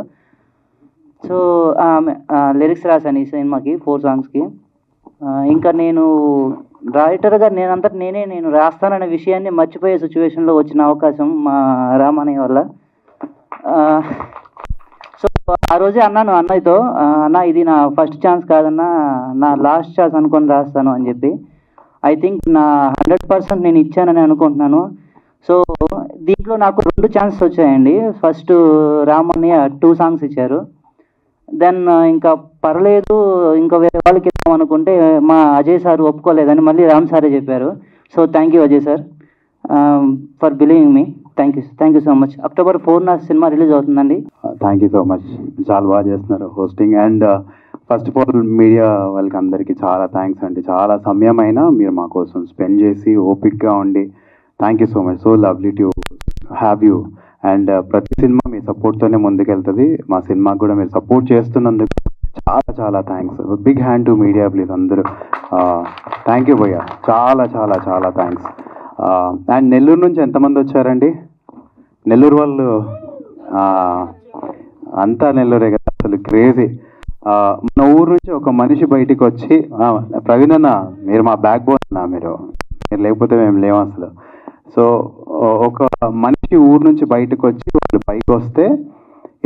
Q: సో లిరిక్స్ రాశాను ఈ సినిమాకి 4 సాంగ్స్కి. ఇంకా నేను రైటర్గా నేను రాస్తాననే విషయాన్ని మర్చిపోయే సిచ్యువేషన్లో వచ్చిన అవకాశం మా రామన్నయ్య వల్ల. సో ఆ రోజే అన్నాను అన్నయ్యతో, అన్న ఇది నా ఫస్ట్ ఛాన్స్ కాదన్నా, నా లాస్ట్ ఛాన్స్ అనుకొని రాస్తాను అని చెప్పి. ఐ థింక్ నా 100% నేను ఇచ్చానని అనుకుంటున్నాను. సో దీంట్లో నాకు 2 ఛాన్సెస్ వచ్చాయండి. ఫస్ట్ రామన్నయ్య 2 సాంగ్స్ ఇచ్చారు. దెన్ ఇంకా పర్లేదు ఇంకా వేరే వాళ్ళకి ఇద్దాం అనుకుంటే మా అజయ్ సార్ ఒప్పుకోలేదని మళ్ళీ రామ్ సారే చెప్పారు. So thank you Ajay sir for believing me. Thank you so much. October 4 నా సినిమా రిలీజ్ అవుతుందండి.
L: Thank you so much. చాలా బాగా చేస్తున్నారు hosting. And first of all media వాళ్ళకి అందరికీ చాలా థ్యాంక్స్ అండి. చాలా సమయమైనా మీరు మా కోసం స్పెండ్ చేసి ఓపిక్గా ఉండి thank you so much. So lovely to have you. And ప్రతి సినిమా మీ సపోర్ట్తోనే ముందుకెళ్తుంది. మా సినిమాకి కూడా మీరు సపోర్ట్ చేస్తున్నందుకు చాలా చాలా thanks. Big hand to media please అందరూ. థ్యాంక్ యూ భయ్యా, చాలా చాలా చాలా థ్యాంక్స్. అండ్ నెల్లూరు నుంచి ఎంతమంది వచ్చారండి? నెల్లూరు వాళ్ళు అంతా నెల్లూరే కదా, అసలు క్రేజీ. మన ఊరు నుంచి ఒక మనిషి బయటికి వచ్చి, ప్రవీణ్ అన్న మీరు మా బ్యాక్ బోన్ అన్న, మీరు లేకపోతే మేము లేము అసలు. సో ఒక మనిషి ఊరు నుంచి బయటకు వచ్చి వాళ్ళు పైకి వస్తే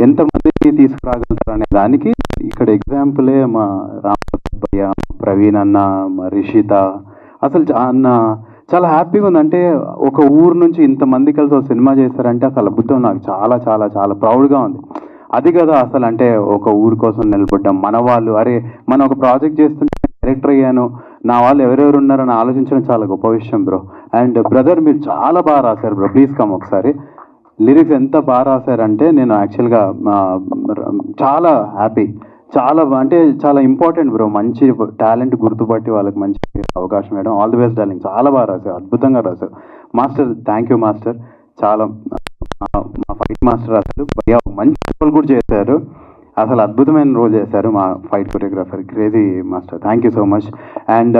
L: ఎంతమందిని తీసుకురాగలుగుతారు అనే దానికి ఇక్కడ ఎగ్జాంపులే మా రామప్రసాద్ భయ్య, ప్రవీణ్ అన్న, మా రిషిత. అసలు అన్న చాలా హ్యాపీగా ఉంది. అంటే ఒక ఊరు నుంచి ఇంతమంది కలిసి ఒక సినిమా చేశారంటే అసలు అద్భుతం. నాకు చాలా చాలా చాలా ప్రౌడ్గా ఉంది. అది కదా అసలు, అంటే ఒక ఊరు కోసం నిలబడ్డాం. మన వాళ్ళు, అరే మనం ఒక ప్రాజెక్ట్ చేస్తుంటే డైరెక్టర్ అయ్యాను, నా వాళ్ళు ఎవరెవరు ఉన్నారని ఆలోచించడం చాలా గొప్ప విషయం బ్రో. అండ్ బ్రదర్ మీరు చాలా బాగా రాశారు బ్రో, ప్లీజ్ కమ్ ఒకసారి. లిరిక్స్ ఎంత బాగా రాశారంటే నేను యాక్చువల్గా చాలా హ్యాపీ. చాలా అంటే చాలా ఇంపార్టెంట్ బ్రో, మంచి టాలెంట్ గుర్తుపట్టి వాళ్ళకి మంచి అవకాశం ఇవ్వడం. All the best darling. చాలా బాగా రాశారు, అద్భుతంగా రాశారు మాస్టర్. Thank you master. చాలా మా ఫైట్ మాస్టర్ అసలు భయ్యా మంచి రోల్ కూడా చేశారు, అసలు అద్భుతమైన రోల్ చేశారు మా fight choreographer. Crazy master, thank you so much. And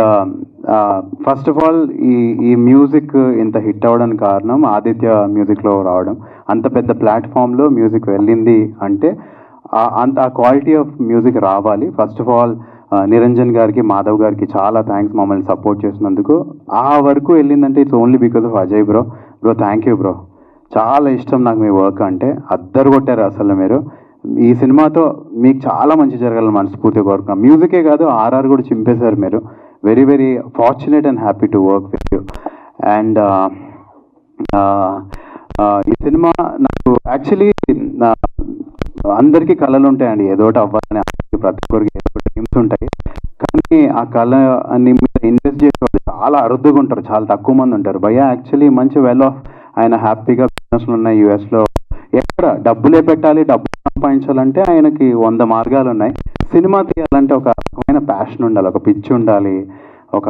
L: first of all ఈ మ్యూజిక్ ఇంత హిట్ అవ్వడానికి కారణం ఆదిత్య మ్యూజిక్లో రావడం. అంత పెద్ద ప్లాట్ఫామ్లో మ్యూజిక్ వెళ్ళింది అంటే అంత ఆ క్వాలిటీ ఆఫ్ మ్యూజిక్ రావాలి. ఫస్ట్ ఆఫ్ ఆల్ నిరంజన్ గారికి, మాధవ్ గారికి చాలా థ్యాంక్స్ మమ్మల్ని సపోర్ట్ చేసినందుకు. ఆ వరకు వెళ్ళిందంటే it's only because of Ajay bro. Bro thank you bro, చాలా ఇష్టం నాకు మీ వర్క్ అంటే. అద్దరు కొట్టారు అసలు మీరు. ఈ సినిమాతో మీకు చాలా మంచి జరగాలని మనస్ఫూర్తిగా కోరుకున్నాం. మ్యూజికే కాదు RR కూడా చింపేశారు మీరు. Very very fortunate and happy to work with you. And ఈ సినిమా నాకు యాక్చువల్లీ అందరికీ కళలు ఉంటాయండి, ఏదో ఒకటి అవ్వాలని. ప్రతి ఒక్కరికి ఏదో ఒకటి డ్రీమ్స్ ఉంటాయి, కానీ ఆ కళ అన్ని మీద ఇన్వెస్ట్ చేసే వాళ్ళు చాలా అరుదుగా ఉంటారు, చాలా తక్కువ మంది ఉంటారు. భయ్యా యాక్చువల్లీ మంచి వెల్ ఆఫ్, ఆయన హ్యాపీగా బిజినెస్లు ఉన్నాయి US లో. ఎక్కడ డబ్బులే పెట్టాలి, డబ్బులు సంపాదించాలంటే ఆయనకి 100 మార్గాలు ఉన్నాయి. సినిమా తీయాలంటే ఒక రకమైన ప్యాషన్ ఉండాలి, ఒక పిచ్చి ఉండాలి, ఒక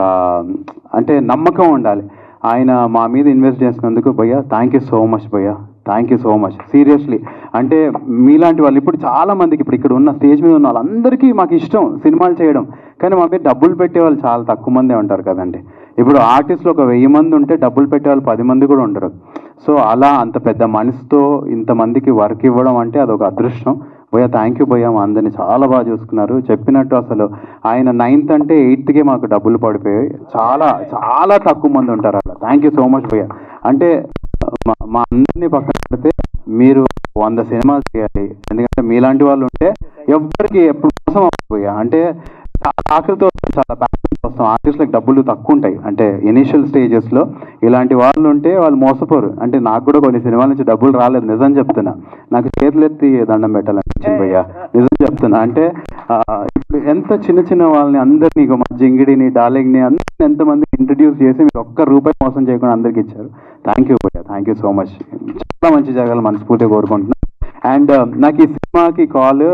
L: అంటే నమ్మకం ఉండాలి. ఆయన మా మీద ఇన్వెస్ట్ చేసినందుకు భయ్యా థ్యాంక్ యూ సో మచ్ భయ్యా, thank you so much seriously. అంటే మీలాంటి వాళ్ళు ఇప్పుడు చాలా మందికి, ఇప్పుడు ఇక్కడ ఉన్న స్టేజ్ మీద ఉన్న వాళ్ళందరికీ మాకు ఇష్టం సినిమాలు చేయడం, కానీ మా మీద డబ్బులు పెట్టే వాళ్ళు చాలా తక్కువ మందే ఉంటారు కదండి. ఇప్పుడు ఆర్టిస్టులు ఒక 1000 మంది ఉంటే డబ్బులు పెట్టే వాళ్ళు 10 మంది కూడా ఉండరు. సో అలా అంత పెద్ద మనసుతో ఇంతమందికి వర్క్ ఇవ్వడం అంటే అదొక అదృష్టం. భయ్యా థ్యాంక్ యూ భయ్యా, మా అందరినీ చాలా బాగా చూసుకున్నారు. చెప్పినట్టు అసలు ఆయన 9th అంటే 8thకే మాకు డబ్బులు పడిపోయాయి. చాలా చాలా తక్కువ మంది ఉంటారు అలా. థ్యాంక్ యూ సో మచ్ భయ్యా. అంటే మా అందరినీ పక్కన పెడితే మీరు 100 సినిమాలు చేయాలి, ఎందుకంటే మీలాంటి వాళ్ళు ఉంటే ఎవ్వరికి ఎప్పుడు మోసం అవ్వబోయా. అంటే చాలా ఆకలితో వస్తాం, చాలా ప్యాషన్తో వస్తాం. ఆర్టిస్టులకు డబ్బులు తక్కువ ఉంటాయి, అంటే ఇనీషియల్ స్టేజెస్లో ఇలాంటి వాళ్ళు ఉంటే వాళ్ళు మోసపోరు. అంటే నాకు కూడా కొన్ని సినిమాల నుంచి డబ్బులు రాలేదు, నిజం చెప్తున్నా. నాకు చేతులెత్తి దండం పెట్టాలనిపించింది భయ్యా, నిజం చెప్తున్నా. అంటే ఇప్పుడు ఎంత చిన్న చిన్న వాళ్ళని అందరినీ, మా జింగిడిని, డార్లింగ్ని అందరిని ఎంతమంది ఇంట్రడ్యూస్ చేసి మీరు ₹1 మోసం చేయకుండా అందరికి ఇచ్చారు. థ్యాంక్ యూ భయ్యా, థ్యాంక్ యూ సో మచ్. చాలా మంచి జరగాలి మనస్ఫూర్తిగా కోరుకుంటున్నాను. అండ్ నాకు ఈ సినిమాకి కాల్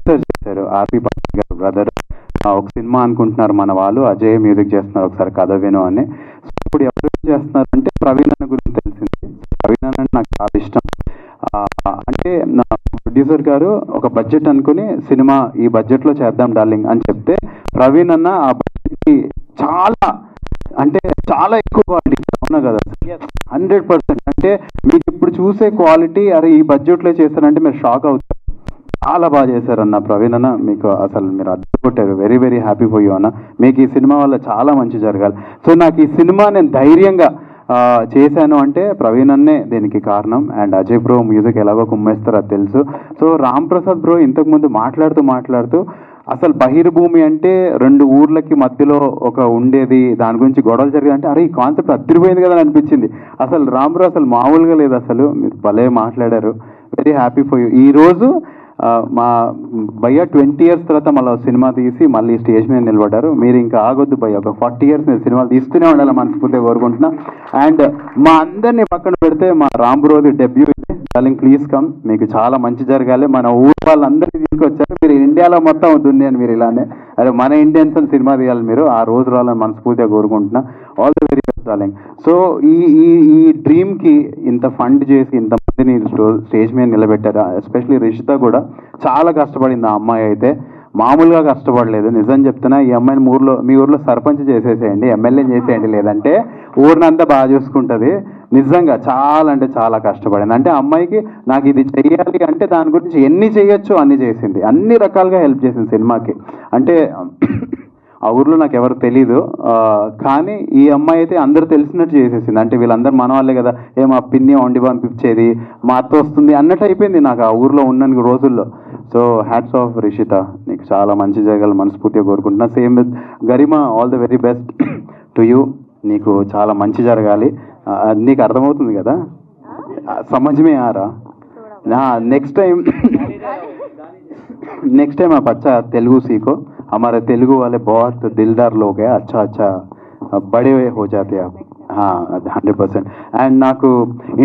L: సార్ చేశారు, ఆర్పి పాటిల్ గారు బ్రదర్. ఒక సినిమా అనుకుంటున్నారు మన వాళ్ళు, అజయ్ మ్యూజిక్ చేస్తున్నారు, ఒకసారి కథ విను అని. ఇప్పుడు ఎవరు చేస్తున్నారంటే ప్రవీణ్ అన్న గురించి తెలిసింది. ప్రవీణ్ అన్న నాకు చాలా ఇష్టం. అంటే నా ప్రొడ్యూసర్
R: ప్రొడ్యూసర్ గారు ఒక బడ్జెట్ అనుకుని సినిమా ఈ బడ్జెట్లో చేద్దాం డార్లింగ్ అని చెప్తే ప్రవీణ్ అన్న ఆ బడ్జెట్కి చాలా ఎక్కువ క్వాలిటీ అవునా కదా 100%. అంటే మీకు ఇప్పుడు చూసే క్వాలిటీ అరే ఈ బడ్జెట్లో చేశారంటే మీరు షాక్ అవుతారు. చాలా బాగా చేశారన్న ప్రవీణ్ అన్న, మీకు అసలు మీరు అడ్డుకొట్టారు. Very very happy for you అన్న. మీకు ఈ సినిమా వల్ల చాలా మంచి జరగాలి. సో నాకు ఈ సినిమా నేను ధైర్యంగా చేశాను అంటే ప్రవీణ్ అన్నే దీనికి కారణం. అండ్ అజయ్ బ్రో మ్యూజిక్ ఎలాగో కుమ్మేస్తారో అది తెలుసు. సో రామ్ ప్రసాద్ బ్రో ఇంతకుముందు మాట్లాడుతూ అసలు బహిర్భూమి అంటే 2 ఊర్లకి మధ్యలో ఒక ఉండేది, దాని గురించి గొడవలు జరిగాయి అంటే అరే ఈ కాన్సెప్ట్ అదిరిపోయింది కదా అనిపించింది. అసలు రామ్ బ్రో అసలు మామూలుగా లేదు, అసలు మీరు భలే మాట్లాడారు. Very happy for you. ఈరోజు మా భయ్య 20 years తర్వాత మళ్ళీ సినిమా తీసి మళ్ళీ స్టేజ్ మీద నిలబడ్డారు. మీరు ఇంకా ఆగొద్దు భయ్య, ఒక 40 years మీరు సినిమాలు తీస్తూనే ఉండాలి మనస్ఫూర్తిగా కోరుకుంటున్నా. అండ్ మా అందరినీ పక్కన పెడితే మా రామ్ బ్రోది డెబ్యూ డార్లింగ్ ప్లీజ్ కమ్. మీకు చాలా మంచి జరగాలి. మన ఊరు వాళ్ళందరినీ తీసుకొచ్చారు. మీరు ఇండియాలో మొత్తం అవుతుంది అని మీరు ఇలానే అరే మన ఇండియన్స్ అని సినిమా తీయాలి, మీరు ఆ రోజు రావాలని మనస్ఫూర్తిగా కోరుకుంటున్నా. All the very best darling. So ఈ డ్రీమ్కి ఇంత ఫండ్ చేసి ఇంతమందిని స్టేజ్ మీద నిలబెట్టారు. ఎస్పెషలీ రిషిత కూడా చాలా కష్టపడింది. ఆ అమ్మాయి అయితే మామూలుగా కష్టపడలేదు. నిజం చెప్తున్నా, ఈ అమ్మాయిని మీ ఊర్లో సర్పంచ్ చేసేసేయండి, ఎమ్మెల్యేని చేసేయండి, లేదంటే ఊరినంతా బాగా చూసుకుంటుంది. నిజంగా చాలా అంటే చాలా కష్టపడింది. అంటే అమ్మాయికి నాకు ఇది చెయ్యాలి అంటే దాని గురించి ఎన్ని చేయొచ్చు అన్ని చేసింది, అన్ని రకాలుగా హెల్ప్ చేసింది సినిమాకి. అంటే ఆ ఊర్లో నాకు ఎవరు తెలీదు, కానీ ఈ అమ్మాయి అయితే అందరూ తెలిసినట్టు చేసేసింది. అంటే వీళ్ళందరూ మన వాళ్ళే కదా, మా పిన్ని వండి పంపించేది, మా అత్త వస్తుంది అన్నట్టు అయిపోయింది నాకు ఆ ఊర్లో ఉన్న రోజుల్లో. సో హ్యాట్స్ ఆఫ్ రిషిత, నీకు చాలా మంచి జరగాలి మనస్ఫూర్తిగా కోరుకుంటున్నా. Same with Garima, all the very best to you. నీకు చాలా మంచి జరగాలి. నీకు అర్థమవుతుంది కదా, సమझ में आ रहा? नेक्स्ट टाइम आप अच्छा तेलुगु सीखो. हमारे तेलुगु वाले बहुत दिलदार लोग हैं. अच्छा बड़े हो जाते हैं आप. 100%. అండ్ నాకు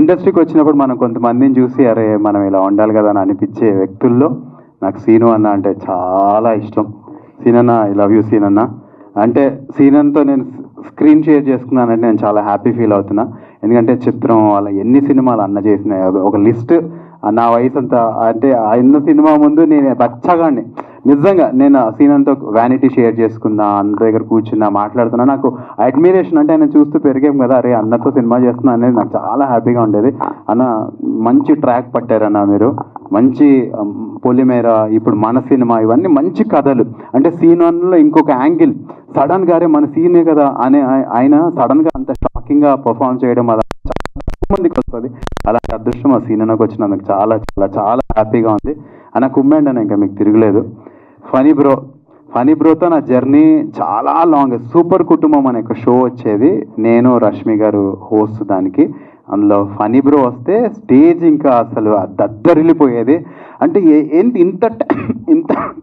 R: ఇండస్ట్రీకి వచ్చినప్పుడు మనం కొంతమందిని చూసి అరే మనం ఇలా ఉండాలి కదా అని అనిపించే వ్యక్తుల్లో నాకు సీను అన్న అంటే చాలా ఇష్టం. సీనన్న, ఐ లవ్ యూ సీనన్న. అంటే సీనన్తో నేను స్క్రీన్ షేర్ చేసుకున్నానంటే నేను చాలా హ్యాపీ ఫీల్ అవుతున్నా. ఎందుకంటే చిత్రం అలా ఎన్ని సినిమాలు అన్న చేసినాయి ఒక లిస్ట్. నా వయసు అంతా అంటే ఆయన సినిమా ముందు నేను బచ్చగాడిని. నిజంగా నేను సీనంతో వ్యానిటీ షేర్ చేసుకున్నా, అన్న దగ్గర కూర్చున్నా, మాట్లాడుతున్నా. నాకు అడ్మిరేషన్, అంటే ఆయన చూస్తూ పెరిగాం కదా, అరే అన్నతో సినిమా చేస్తున్నా అనేది నాకు చాలా హ్యాపీగా ఉండేది. అన్న మంచి ట్రాక్ పట్టారన్న మీరు, మంచి పొలిమేర, ఇప్పుడు మన సినిమా, ఇవన్నీ మంచి కథలు. అంటే సీన్ 1లో ఇంకొక యాంగిల్ సడన్ గారే మన సీనే కదా అనే ఆయన సడన్గా అంత షాకింగ్గా పర్ఫామ్ చేయడం అది చాలా మందికి వస్తుంది. అలాంటి అదృష్టం ఆ సీన్ నాకు వచ్చినందుకు చాలా చాలా చాలా హ్యాపీగా ఉంది. అన్న కుమ్మండి అన్న, ఇంకా మీకు తిరగలేదు. ఫనీ బ్రోతో నా జర్నీ చాలా లాంగ్. సూపర్ కుటుంబం అనే ఒక షో వచ్చేది, నేను రష్మి గారు హోస్ట్ దానికి. అందులో ఫనీ బ్రో వస్తే స్టేజ్ ఇంకా అసలు దద్దరిల్లిపోయేది. అంటే ఏంటి ఇంత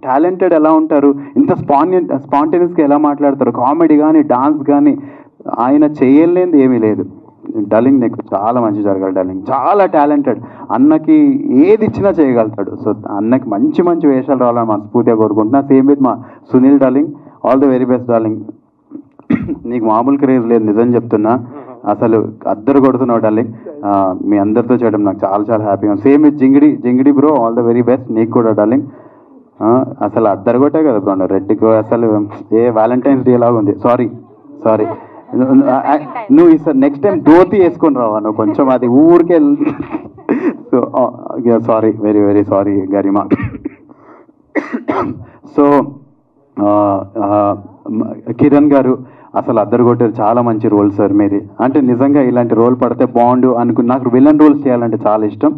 R: టాలెంటెడ్ ఎలా ఉంటారు, ఇంత స్పాంటేనియస్గా ఎలా మాట్లాడతారు, కామెడీ కానీ డాన్స్ కానీ ఆయన చేయలేనిది ఏమీ లేదు. డార్లింగ్ నీకు చాలా మంచి జరగాలి డార్లింగ్, చాలా టాలెంటెడ్. అన్నకి ఏది ఇచ్చినా చేయగలుగుతాడు. సో అన్నకి మంచి మంచి వేషాలు రావాలని మనస్ఫూర్తిగా కోరుకుంటున్నా. సేమ్ విత్ మా Sunil darling, all the very best darling. నీకు మామూలు క్రేజ్ లేదు, నిజం చెప్తున్నా, అసలు అద్దరు కొడుతున్నావు డార్లింగ్. మీ అందరితో చేయడం నాకు చాలా చాలా హ్యాపీగా. Same with Jingidi bro, all the very best నీకు కూడా డార్లింగ్. అసలు అద్దరు కొట్టే కదా బ్రో, రెడ్డికి అసలు ఏ వ్యాలంటైన్స్ డే లాగా ఉంది. సారీ నువ్వు ఈసారి నెక్స్ట్ టైం ధోతి వేసుకొని రావా నువ్వు, కొంచెం అది ఊరికే. So sorry, very very sorry Garima. So Kiran గారు అసలు అద్దరు కొట్టారు, చాలా మంచి రోల్ సార్ మీది. అంటే నిజంగా ఇలాంటి రోల్ పడితే బాగుండు అనుకుని, నాకు విలన్ రోల్స్ చేయాలంటే చాలా ఇష్టం.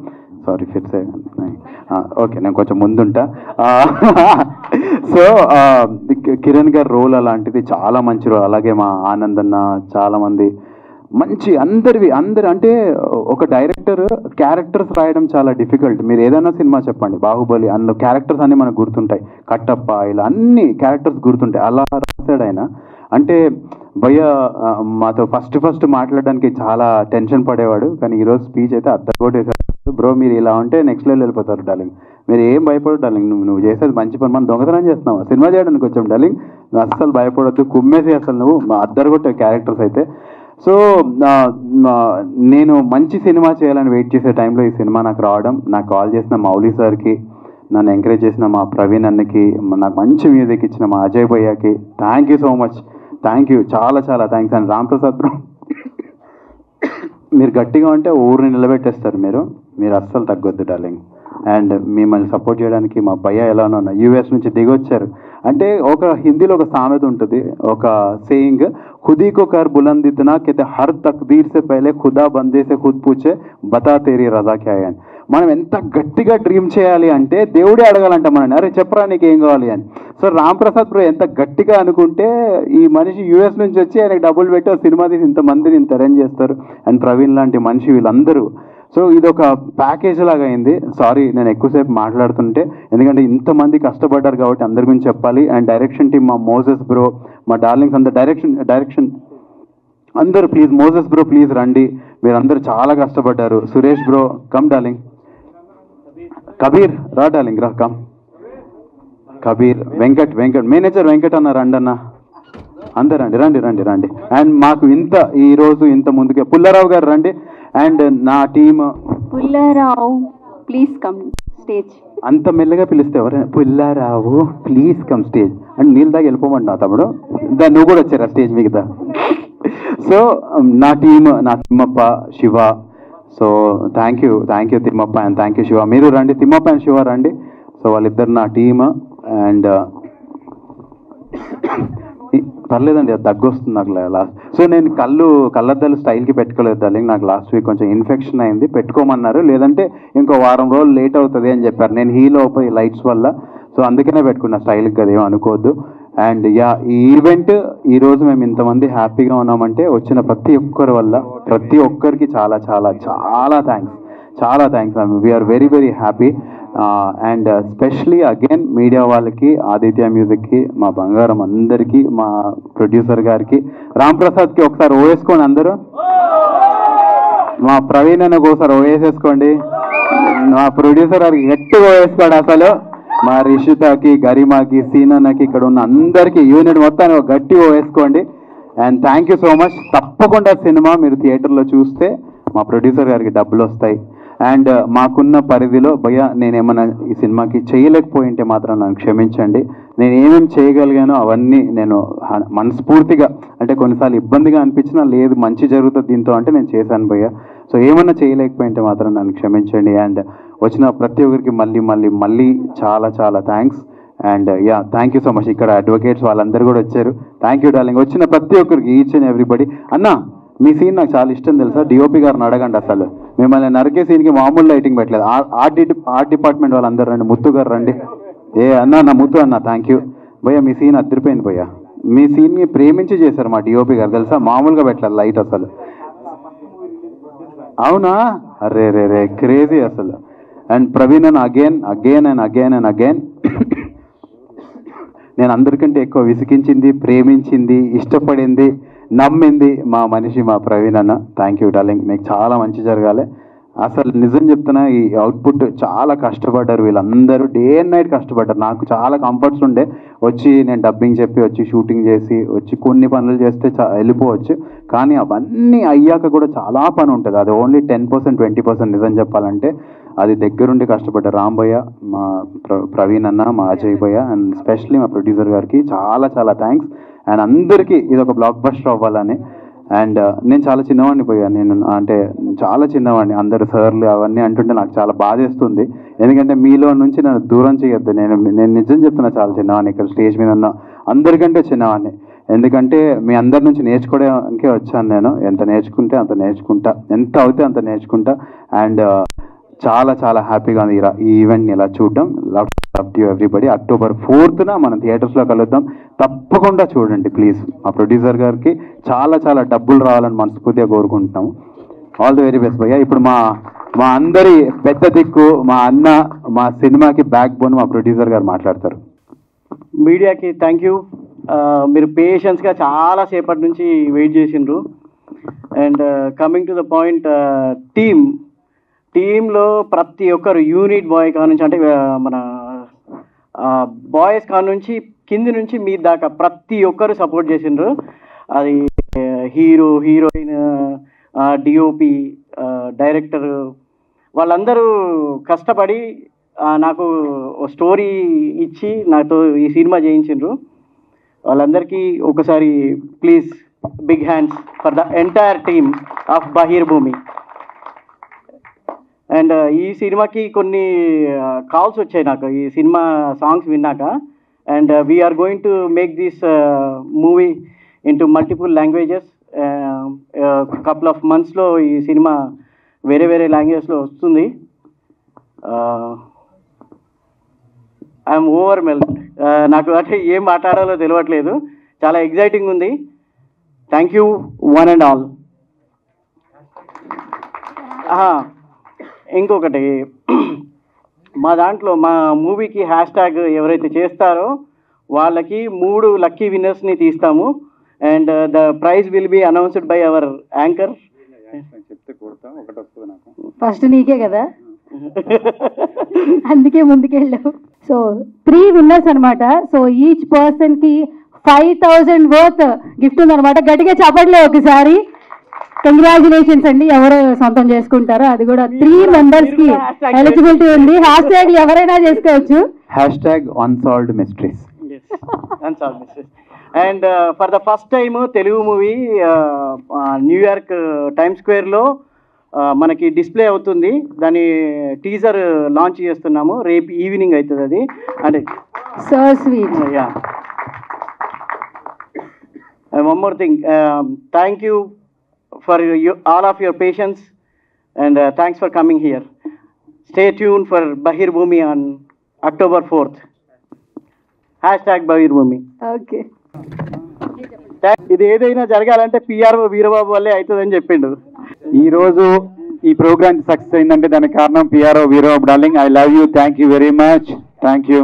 R: సారీ ఫిర్సే, ఓకే నేను కొంచెం ముందుంటా. సో కిరణ్ గారి రోల్ అలాంటిది, చాలా మంచి రోల్. అలాగే మా ఆనంద్ అన్న, చాలా మంది మంచి అందరు అంటే ఒక డైరెక్టర్ క్యారెక్టర్స్ రాయడం చాలా డిఫికల్ట్. మీరు ఏదైనా సినిమా చెప్పండి, బాహుబలి, అందులో క్యారెక్టర్స్ అన్నీ మనకు గుర్తుంటాయి, కట్టప్ప, ఇలా అన్ని క్యారెక్టర్స్ గుర్తుంటాయి. అలా రాశాడు ఆయన. అంటే భయ్య మాతో ఫస్ట్ మాట్లాడడానికి చాలా టెన్షన్ పడేవాడు, కానీ ఈరోజు స్పీచ్ అయితే అద్దగొట్టేశాడు. బ్రో మీరు ఇలా ఉంటే నెక్స్ట్ లెవెల్ వెళ్ళిపోతారు డార్లింగ్, మీరు ఏం భయపడదు డార్లింగ్, నువ్వు చేసేది మంచి పని. మనం దొంగతనం చేస్తున్నావు, సినిమా చేయడానికి వచ్చాం డార్లింగ్, నువ్వు అస్సలు భయపడొద్దు, కుమ్మేసి అసలు నువ్వు అద్దరగొట్టే క్యారెక్టర్స్ అయితే. సో నేను మంచి సినిమా చేయాలని వెయిట్ చేసే టైంలో ఈ సినిమా నాకు రావడం, నాకు కాల్ చేసిన మౌలి సార్కి, నన్ను ఎంకరేజ్ చేసిన మా ప్రవీణ్ అన్నకి, నాకు మంచి మ్యూజిక్ ఇచ్చిన మా అజయ్ భయ్యకి thank you so much. Thank you, చాలా చాలా thanks. And Ram Prasad bro, మీరు గట్టిగా ఉంటే ఊరిని నిలబెట్టేస్తారు. మీరు అస్సలు తగ్గొద్దు డార్లింగ్. అండ్ మిమ్మల్ని సపోర్ట్ చేయడానికి మా భయ్య ఎలానో యూఎస్ నుంచి దిగొచ్చారు. అంటే ఒక హిందీలో ఒక సామెత ఉంటుంది, ఒక సేయింగ్, ఖుదీ కో కర్ బులంద్ ఇతనా కితే హర్ తక్దీర్ సే పహలే ఖుదా బందే సే ఖుద్ పూచే బతా తేరీ రజా క్యా హై అని. మనం ఎంత గట్టిగా డ్రీమ్ చేయాలి అంటే దేవుడే అడగాలంట మనని, అరే చెప్పరా నీకు ఏం కావాలి అని. సో రామ్ ప్రసాద్ బ్రో ఎంత గట్టిగా అనుకుంటే ఈ మనిషి యూఎస్ నుంచి వచ్చి ఆయనకి డబ్బులు పెట్టి సినిమా తీసి ఇంతమందిని ఇంత అరేంజ్ చేస్తారు. అండ్ ప్రవీణ్ లాంటి మనిషి వీళ్ళందరూ. సో ఇది ఒక ప్యాకేజ్ లాగా అయింది. సారీ నేను ఎక్కువసేపు మాట్లాడుతుంటే, ఎందుకంటే ఇంతమంది కష్టపడ్డారు కాబట్టి అందరి గురించి చెప్పాలి. అండ్ డైరెక్షన్ టీమ్ మా మోజెస్ బ్రో, మా డార్లింగ్స్ అందరు డైరెక్షన్ అందరు ప్లీజ్, మోజెస్ బ్రో ప్లీజ్ రండి, మీరందరూ చాలా కష్టపడ్డారు. Suresh bro come darling, Kabir రా డార్లింగ్ రా కమ్, కబీర్, వెంకట్ మేనేజర్ వెంకట్ అన్న రండి అన్న, అందరు రండి రండి రండి రండి. అండ్ మాకు ఈరోజు ఇంత ముందుకే పుల్లారావు గారు రండి. అండ్ నా team,
N: Pullarao please come stage.
R: అంత మెల్లగా పిలిస్తే ఎవరైనా Pullarao please come stage and నీళ్ళ దాకా వెళ్ళిపోమండి నా తమ్ముడు, నువ్వు కూడా వచ్చారా స్టేజ్ మిగతా. సో నా టీమ్, నా Thimmappa, Shiva. So thank you Thimmappa and thank you Shiva. మీరు రండి, తిమ్మప్ప అండ్ శివ రండి. సో వాళ్ళిద్దరు నా టీమ్. అండ్ పర్లేదండి, అది దగ్గు వస్తుంది నాకు లాస్ట్. సో నేను కళ్ళద్దాలు స్టైల్కి పెట్టుకోలేదు డార్లింగ్, నాకు లాస్ట్ వీక్ కొంచెం ఇన్ఫెక్షన్ అయింది, పెట్టుకోమన్నారు, లేదంటే ఇంకో వారం రోజులు లేట్ అవుతుంది అని చెప్పారు. నేను హీల్ అయిపోయి లైట్స్ వల్ల, సో అందుకనే పెట్టుకున్నా స్టైల్కి, కదా ఏమో అనుకోవద్దు. అండ్ ఈ ఈవెంట్ ఈరోజు మేము ఇంతమంది హ్యాపీగా ఉన్నామంటే వచ్చిన ప్రతి ఒక్కరి వల్ల, ప్రతి ఒక్కరికి చాలా చాలా చాలా thanks. We're very very happy. And specially again media వాళ్ళకి, ఆదిత్య మ్యూజిక్కి, మా బంగారం అందరికీ, మా ప్రొడ్యూసర్ గారికి, రామ్ ప్రసాద్కి ఒకసారి ఓవేసుకోండి అందరూ, మా ప్రవీణ్ అన్నకు ఒకసారి ఓవేసేసుకోండి, మా ప్రొడ్యూసర్ గారికి గట్టిగా ఓవేసుకోండి అసలు, మా రిషితాకి, గరిమాకి, సీనన్నకి, ఇక్కడ ఉన్న అందరికీ యూనిట్ మొత్తాన్ని ఒక గట్టి ఓవేసుకోండి. And thank you so much. తప్పకుండా సినిమా మీరు థియేటర్లో చూస్తే మా ప్రొడ్యూసర్ గారికి డబ్బులు వస్తాయి. అండ్ మాకున్న పరిధిలో భయ్య నేనేమన్నా ఈ సినిమాకి చేయలేకపోయింటే మాత్రం నన్ను క్షమించండి. నేను ఏమేమి చేయగలిగానో అవన్నీ నేను మనస్ఫూర్తిగా, అంటే కొన్నిసార్లు ఇబ్బందిగా అనిపించినా లేదు మంచి జరుగుతుంది దీంతో అంటే నేను చేశాను భయ్య. సో ఏమన్నా చేయలేకపోయింటే మాత్రం నన్ను క్షమించండి. అండ్ వచ్చిన ప్రతి ఒక్కరికి మళ్ళీ చాలా చాలా thanks. And thank you so much. ఇక్కడ అడ్వకేట్స్ వాళ్ళందరూ కూడా వచ్చారు, థ్యాంక్ యూ డార్లింగ్. వచ్చిన ప్రతి ఒక్కరికి, ఈచ్ అండ్ ఎవ్రీబడి. అన్న మీ సీన్ నాకు చాలా ఇష్టం తెలుసా, డిఓపి గారిని అడగండి, అసలు మిమ్మల్ని నరికే సీన్కి మామూలు లైటింగ్ పెట్టలేదు. ఆర్ట్ డిపార్ట్మెంట్ వాళ్ళందరూ రండి, ముత్తు గారు రండి. నా ముత్తు అన్న థ్యాంక్ యూ భయ్య, మీ సీన్ అదిరిపోయింది భయ్య, మీ సీన్ని ప్రేమించి చేశారు మా డిఓపి గారు తెలుసా, మామూలుగా పెట్టలేదు లైట్ అసలు. అవునా, అరే రే క్రేజీ అసలు. అండ్ ప్రవీణ్ అన్న అగైన్ నేను అందరికంటే ఎక్కువ విసిగించింది, ప్రేమించింది, ఇష్టపడింది, నమ్మింది మా మనిషి మా ప్రవీణ్ అన్న. థ్యాంక్ యూ డార్లింగ్, మీకు చాలా మంచి జరగాలి. అసలు నిజం చెప్తున్నా, ఈ అవుట్పుట్ చాలా కష్టపడ్డారు వీళ్ళందరూ, డే అండ్ నైట్ కష్టపడ్డారు. నాకు చాలా కంఫర్ట్స్ ఉండే, వచ్చి నేను డబ్బింగ్ చెప్పి వచ్చి షూటింగ్ చేసి వచ్చి కొన్ని పనులు చేస్తే వెళ్ళిపోవచ్చు, కానీ అవన్నీ అయ్యాక కూడా చాలా పని ఉంటుంది. అది ఓన్లీ 10% 20% నిజం చెప్పాలంటే అది దగ్గరుండి కష్టపడ్డారు. రామ్ భయ్య, మా ప్రవీణ్ అన్న, మా అజయ్ భయ్య, అండ్ స్పెషల్లీ మా ప్రొడ్యూసర్ గారికి చాలా చాలా థ్యాంక్స్. అండ్ అందరికీ ఇది ఒక బ్లాక్ బస్టర్ అవ్వాలని. అండ్ నేను చాలా చిన్నవాడిని నేను అంటే చాలా చిన్నవాడిని, అందరు సార్లు అవన్నీ అంటుంటే నాకు చాలా బాధేస్తుంది, ఎందుకంటే మీలో నుంచి నన్ను దూరం చేయొద్దు. నేను నిజం చెప్తున్నా, చాలా చిన్నవాడిని, ఇక్కడ స్టేజ్ మీద ఉన్న అందరికంటే చిన్నవాడిని. ఎందుకంటే మీ అందరి నుంచి నేర్చుకోవడానికే వచ్చాను నేను, ఎంత నేర్చుకుంటే అంత నేర్చుకుంటా, ఎంత అవుతే అంత నేర్చుకుంటా. అండ్ చాలా చాలా హ్యాపీగా ఉంది ఈ ఈవెంట్ని ఇలా చూడడం. Love you everybody. October 4th మనం థియేటర్స్లో కలుద్దాం, తప్పకుండా చూడండి ప్లీజ్. మా ప్రొడ్యూసర్ గారికి చాలా చాలా డబ్బులు రావాలని మనస్ఫూర్తిగా కోరుకుంటున్నాము. ఆల్ ది వెరీ బెస్ట్ భయ్య. ఇప్పుడు మా అందరి పెద్ద దిక్కు, మా అన్న, మా సినిమాకి బ్యాక్ బోన్ మా ప్రొడ్యూసర్ గారు మాట్లాడతారు.
K: మీడియాకి థ్యాంక్ యూ, మీరు పేషెన్స్గా చాలా సేపటి నుంచి వెయిట్ చేసిండ్రు. And coming to the point, టీంలో ప్రతి ఒక్కరు యూనిట్ బాయ్ కా నుంచి, అంటే మన బాయ్స్ కా నుంచి కింది నుంచి మీ దాకా ప్రతి ఒక్కరు సపోర్ట్ చేసిండ్రు. అది హీరో, హీరోయిన్, డిఓపి, డైరెక్టర్, వాళ్ళందరూ కష్టపడి నాకు స్టోరీ ఇచ్చి నాతో ఈ సినిమా చేయించిండ్రు. వాళ్ళందరికీ ఒకసారి please big hands for the entire team of Baheer Bhoomi. And ఈ సినిమాకి కొన్ని కాల్స్ వచ్చాయి నాకు ఈ సినిమా సాంగ్స్ విన్నాక. And we're going to make this movie into multiple languages. Couple of మంత్స్లో ఈ సినిమా వేరే వేరే లాంగ్వేజ్లో వస్తుంది. I'm overwhelmed. నాకు అంటే ఏం మాట్లాడాలో తెలియట్లేదు, చాలా ఎగ్జైటింగ్ ఉంది. Thank you one and all. ఇంకొకటి, మా దాంట్లో మా మూవీకి హ్యాష్ ట్యాగ్ ఎవరైతే చేస్తారో వాళ్ళకి 3 లక్కీ విన్నర్స్ని తీస్తాము. And the prize will be announced by our anchor.
H: First నీకే కదా, అందుకే ముందుకెళ్ళావు. సో 3 విన్నర్స్ అనమాట. సో ఈచ్ పర్సన్ కి 5000 వర్త్ గిఫ్ట్ ఉందన్నమాట. గట్టిగా చప్పట్లో ఒకసారి కంగ్రాచులేషన్స్ అండి. ఎవరు సొంతం చేసుకుంటారో అది కూడా 3 మెంబర్స్ కి ఎలిజిబిలిటీ ఉంది. హ్యాష్ ట్యాగ్ ఎవరైనా చేసుకోవచ్చు.
R: #unsolved mysteries.
K: And for the first time Telugu movie New York time స్క్వేర్లో మనకి డిస్ప్లే అవుతుంది. దాని టీజర్ లాంచ్ చేస్తున్నాము, రేపు ఈవినింగ్ అవుతుంది అది. అంటే
H: so sweet.
K: Yeah, one more thing, thank you for all of your patience and thanks for coming here. Stay tuned for Baheer Bhoomi on October 4th. #Basheer భూమి.
H: ఓకే,
K: ఇది ఏదైనా జరగాలంటే పిఆర్ఓ వీరబాబు వల్లే అవుతుందని చెప్పిండు.
M: ఈ రోజు ఈ ప్రోగ్రామ్ సక్సెస్ అయిందంటే దానికి కారణం PRO Veerababu darling. I love you, thank you very much, thank you.